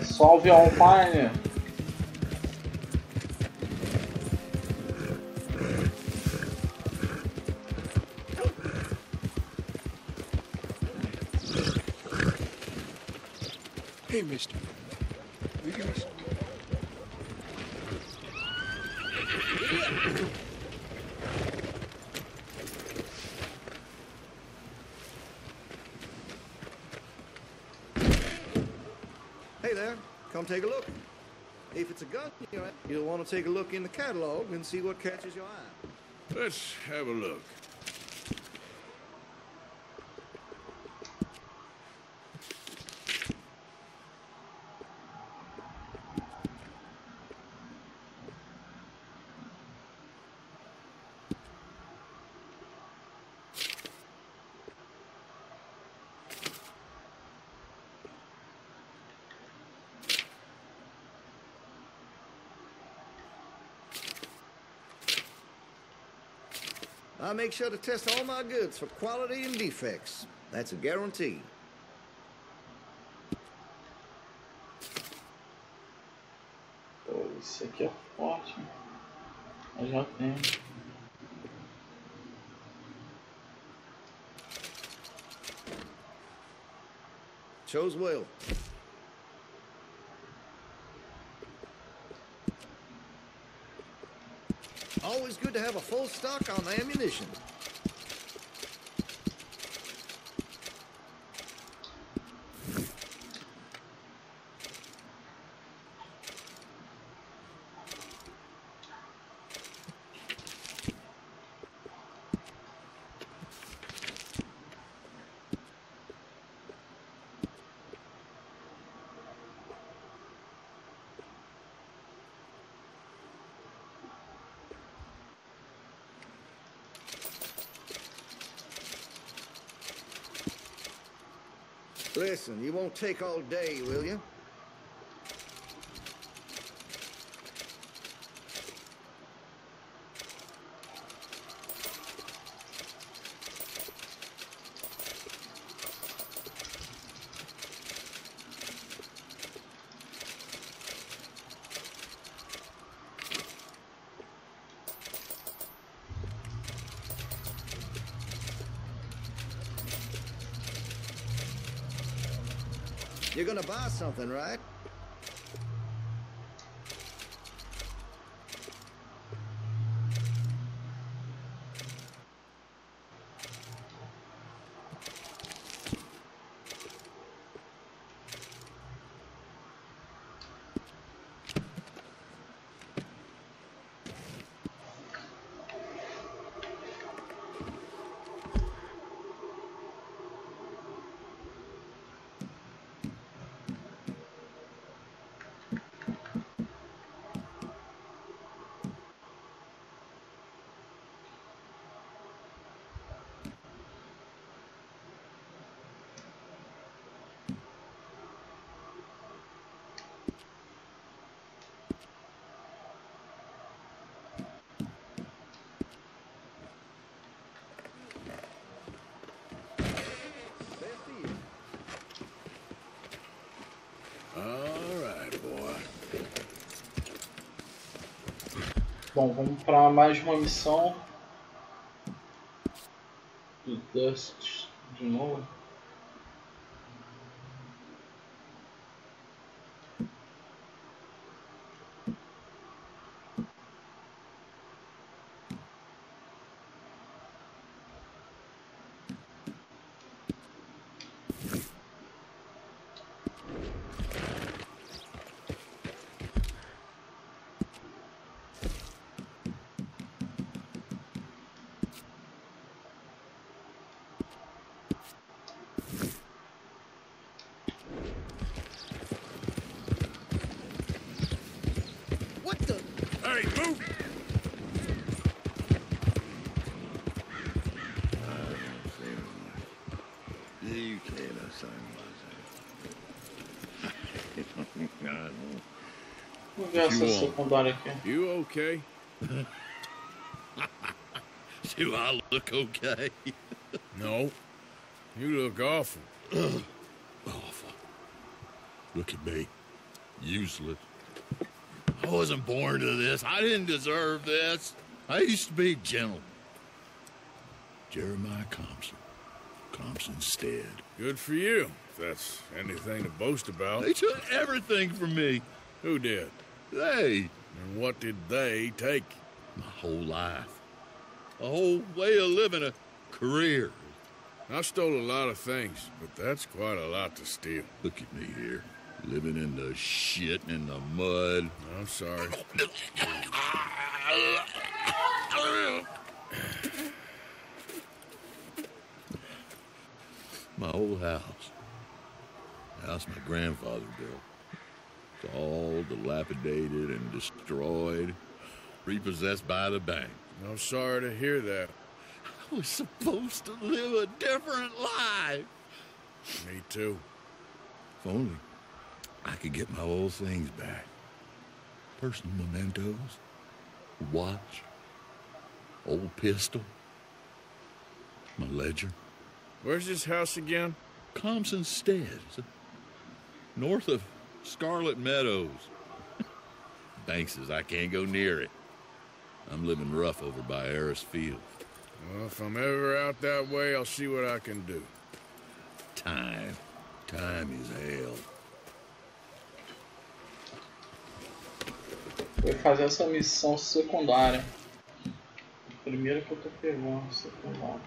Salve online. Hey, mister. We can... Hey there, come take a look. If it's a gun, you'll want to take a look in the catalog and see what catches your eye. Let's have a look. I make sure to test all my goods for quality and defects. That's a guarantee. Isso aqui é forte. Eu já tenho. Chose well. Always good to have a full stock on ammunition. Listen, you won't take all day, will you? You're gonna buy something, right? Bom, vamos para mais uma missão do Dust de novo. What the? Hey, move! Vamos ver essa secundária aqui. You okay? Do I look okay? No. You look awful. Awful. Look at me. Useless. I wasn't born to this. I didn't deserve this. I used to be a gentleman. Jeremiah Compson. Compson Stead. Good for you, if that's anything to boast about. They took everything from me. Who did? They. And what did they take? My whole life. A whole way of living, a career. I stole a lot of things, but that's quite a lot to steal. Look at me here, living in the shit and the mud. I'm sorry. My old house. The house my grandfather built. It's all dilapidated and destroyed, repossessed by the bank. I'm sorry to hear that. I was supposed to live a different life. Me too. If only I could get my old things back. Personal mementos, watch, old pistol, my ledger. Where's this house again? Compson Stead, north of Scarlet Meadows. Bank says I can't go near it. I'm living rough over by Harris Field. Well, if I'm ever out that way, I'll see what I can do. Time is hell. Vou fazer essa missão secundária. Primeiro que eu tô pegando, secundária.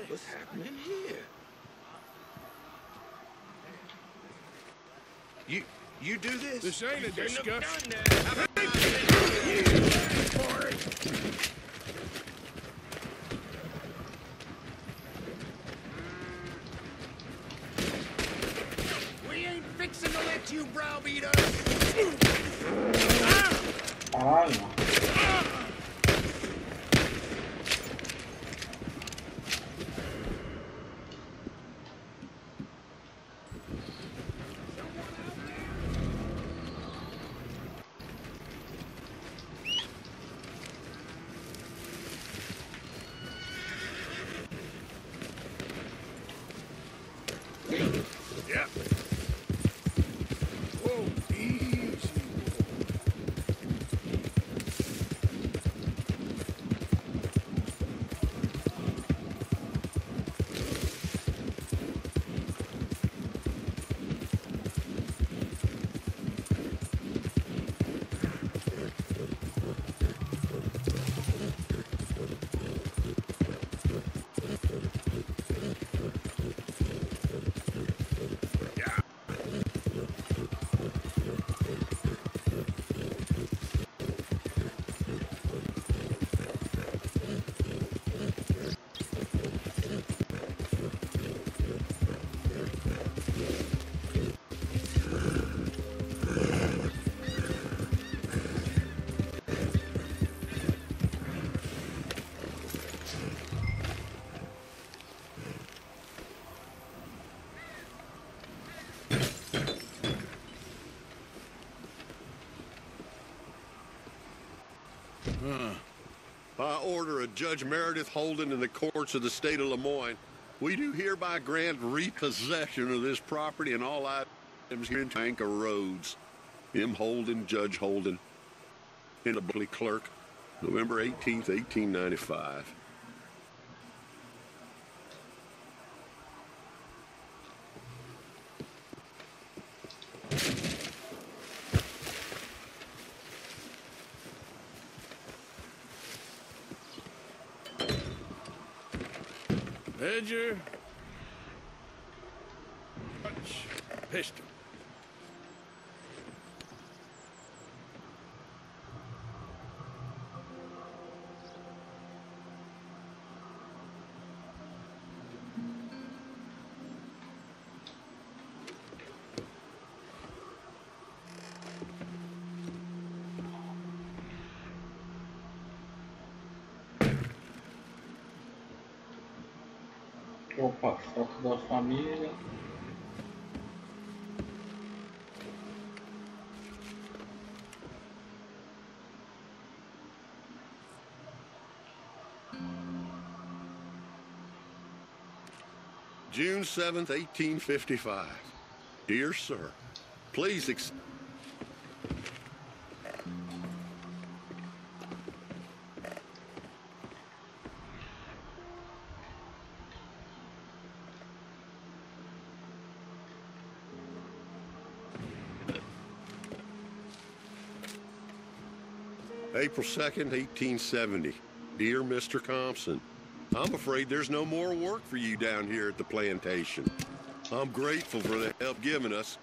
What's happening here? You do this? This ain't a discussion. We ain't fixing to let you browbeat us. Caralho. Judge Meredith Holden in the courts of the state of Lemoyne, we do hereby grant repossession of this property and all items here into Anchor Roads. M. Holden, Judge Holden, in the Berkeley Clerk, November 18th, 1895. Ledger. Pistol. Opa, foto da família. June 7th, 1855. Dear Sir, please April 2nd, 1870. Dear Mr. Compson, I'm afraid there's no more work for you down here at the plantation. I'm grateful for the help given us.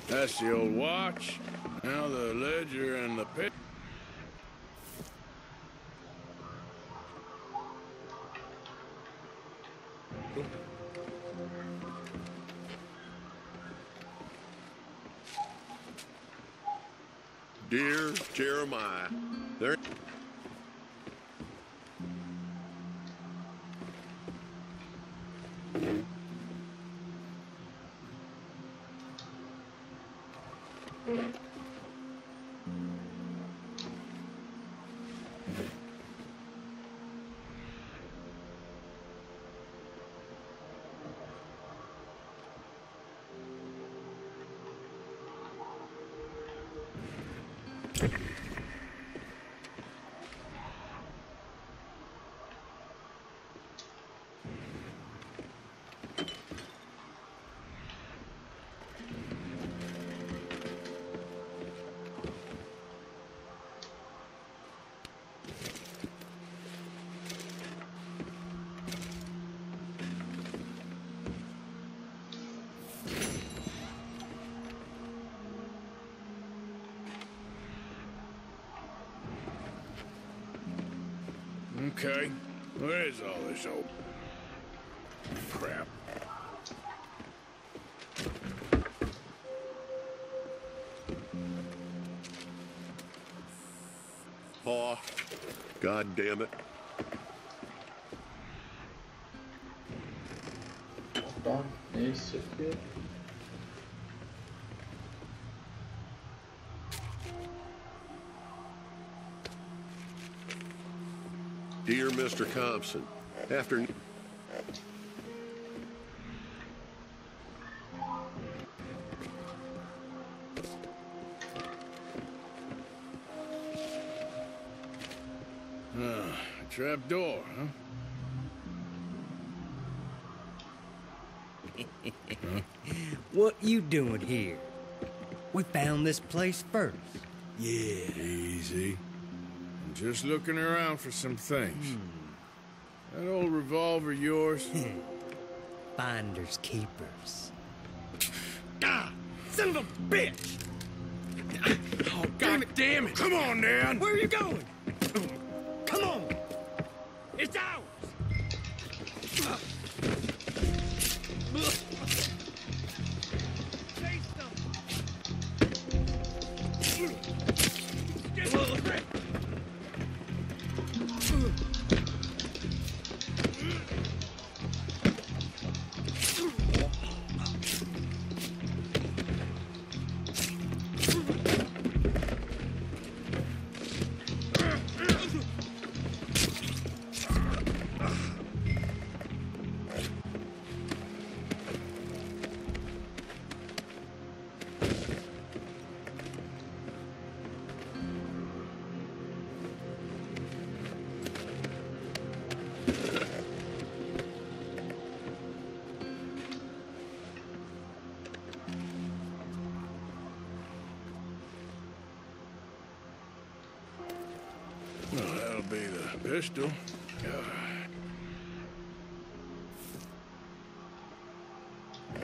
That's the old watch. Now the ledger and the pit. Dear Jeremiah, there... Okay, where is all this old crap? Oh, God damn it. Opa, esse aqui. Dear Mr. Compson, after... Trap door, huh? What you doing here? We found this place first. Yeah. Easy. I'm just looking around for some things. That old revolver yours? Finders keepers. God, son of a bitch! Oh, God damn it! Come on, Dan! Where are you going? Come on! It's ours! pistol.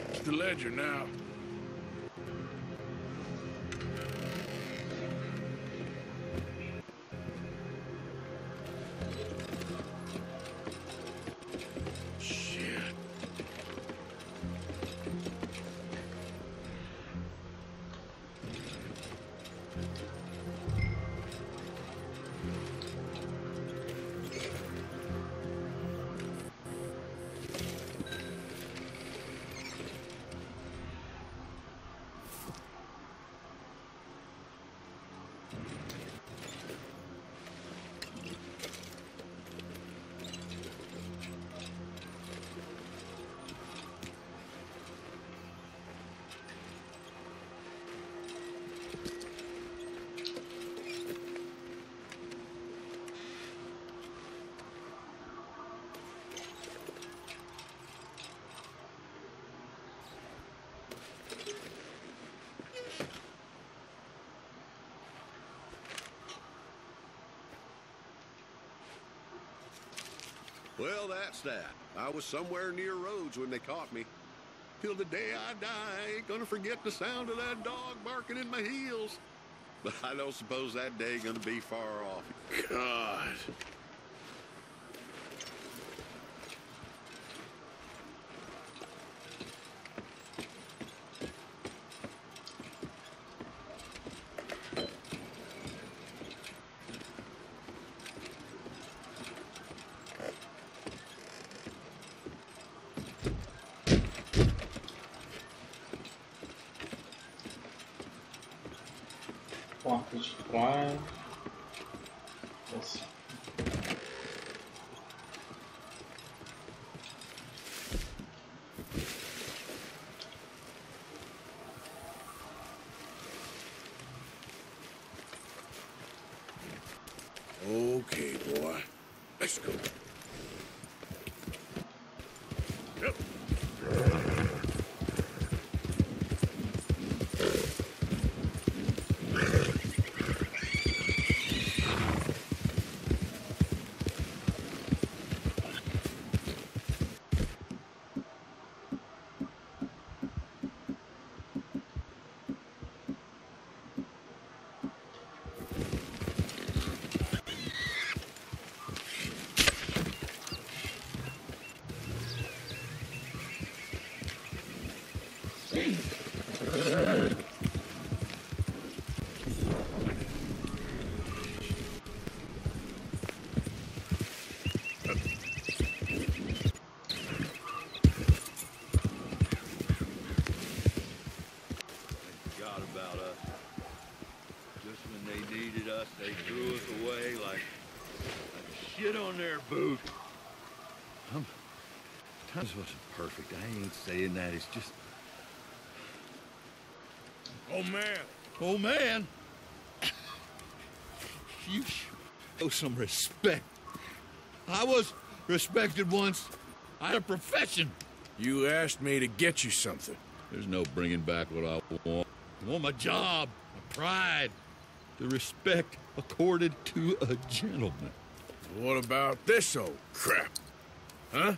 It's the ledger now. Well, that's that. I was somewhere near Rhodes when they caught me. Till the day I die, I ain't gonna forget the sound of that dog barking in my heels. But I don't suppose that day gonna be far off. God. Porta de trás. Essa. Okay, boy. Let's go. Yep. Forgot about us. Just when they needed us, they threw us away like shit on their boot. Times wasn't perfect. I ain't saying that. It's just... Oh, man. Oh, man. You show some respect. I was respected once. I had a profession. You asked me to get you something. There's no bringing back what I want. I want my job, my pride, the respect accorded to a gentleman. What about this old crap? Huh?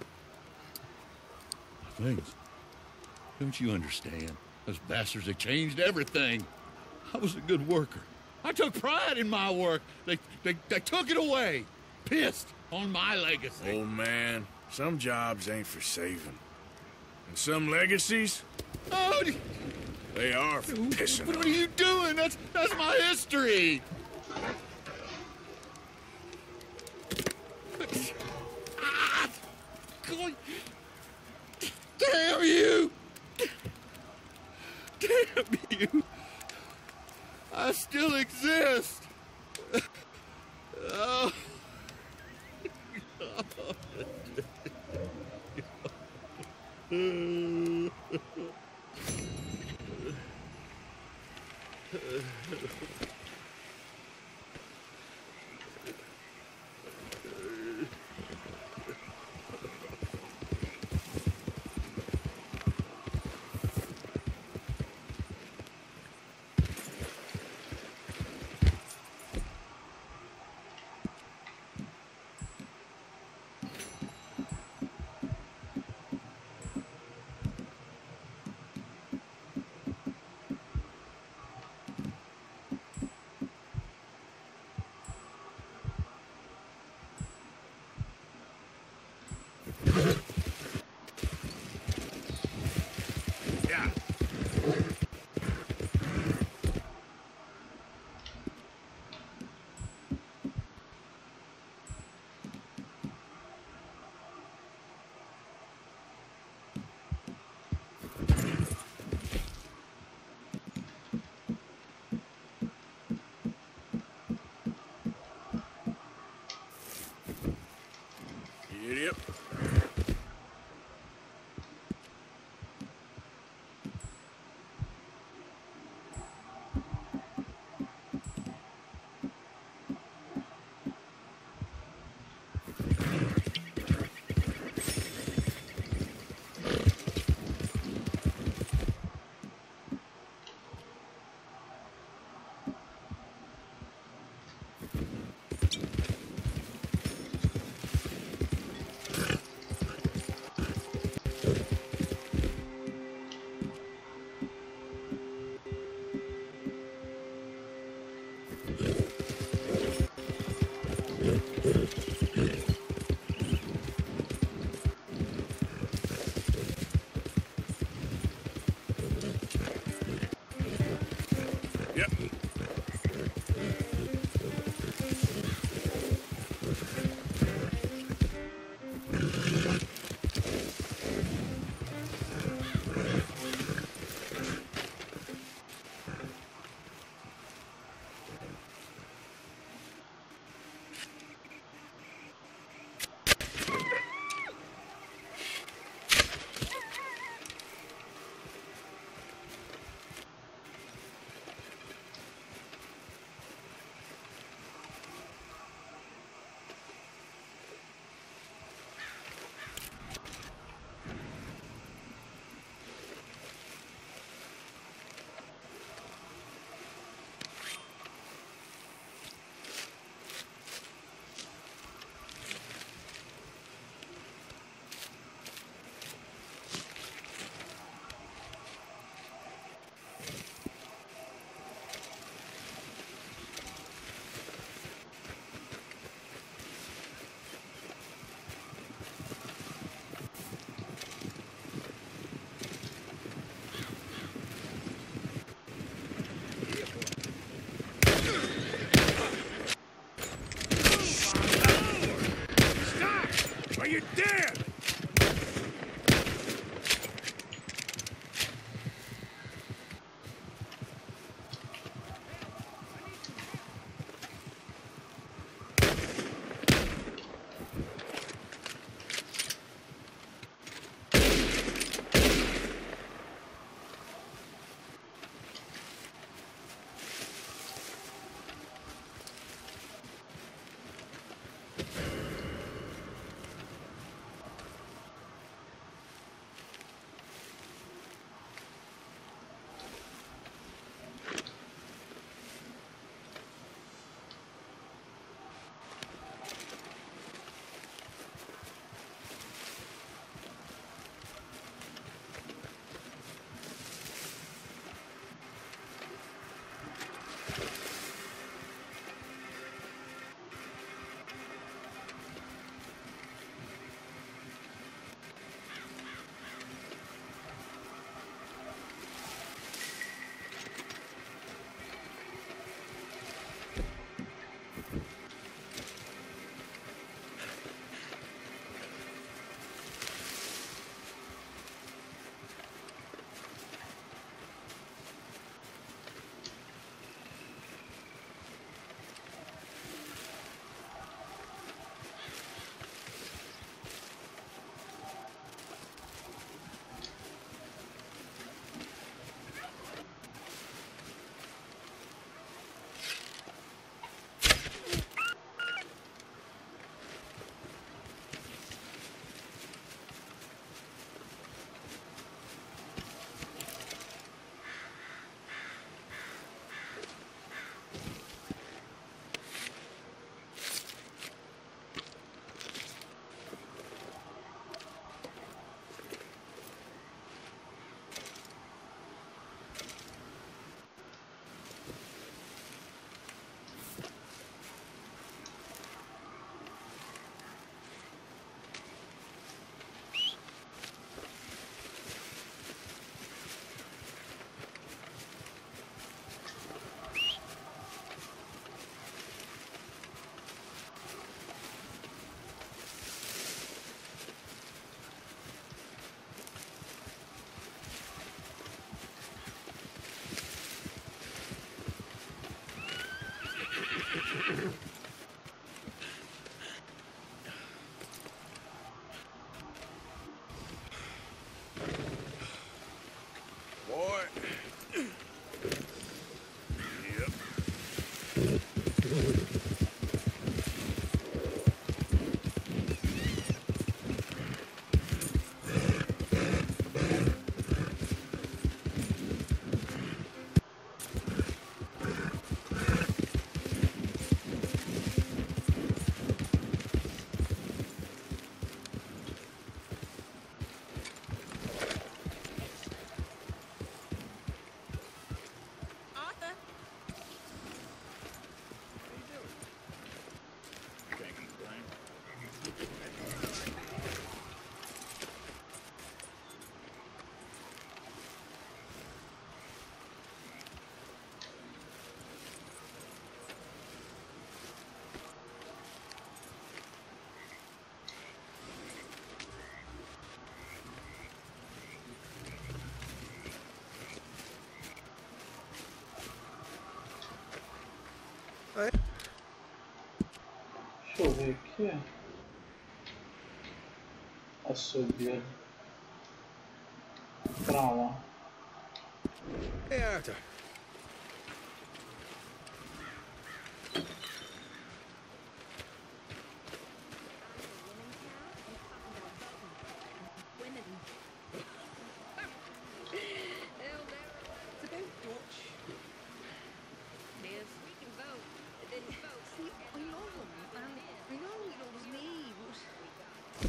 Things. Don't you understand? Those bastards have changed everything. I was a good worker. I took pride in my work. They took it away. Pissed on my legacy. Old man, some jobs ain't for saving. And some legacies, Oh, they are for pissing what on. are you doing? That's my history. Ah, God. Damn you! Damn you! I still exist. Oh. Yep. Are you dead? Deixa eu ver aqui. Açougueiro. Pra lá. Hey, Arthur.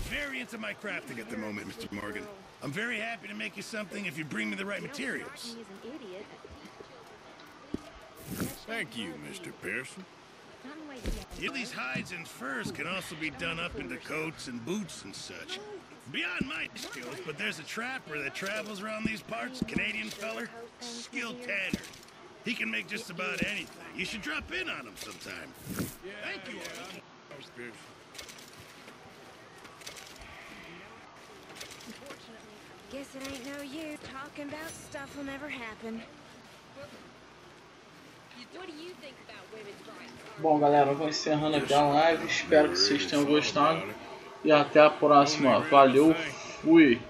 Very into my crafting at the moment, Mr. Morgan. I'm very happy to make you something if you bring me the right materials. Thank you, Mr. Pearson. These hides and furs can also be done up into coats and boots and such. Beyond my skills, but there's a trapper that travels around these parts, Canadian feller, skilled tanner. He can make just about anything. You should drop in on him sometime. Thank you all. Guess it ain't no use talking about stuff will never happen. What do you think about women's rights? Bom, galera, eu vou encerrando aqui a live. Espero que vocês tenham gostado. E até a próxima. Valeu, fui!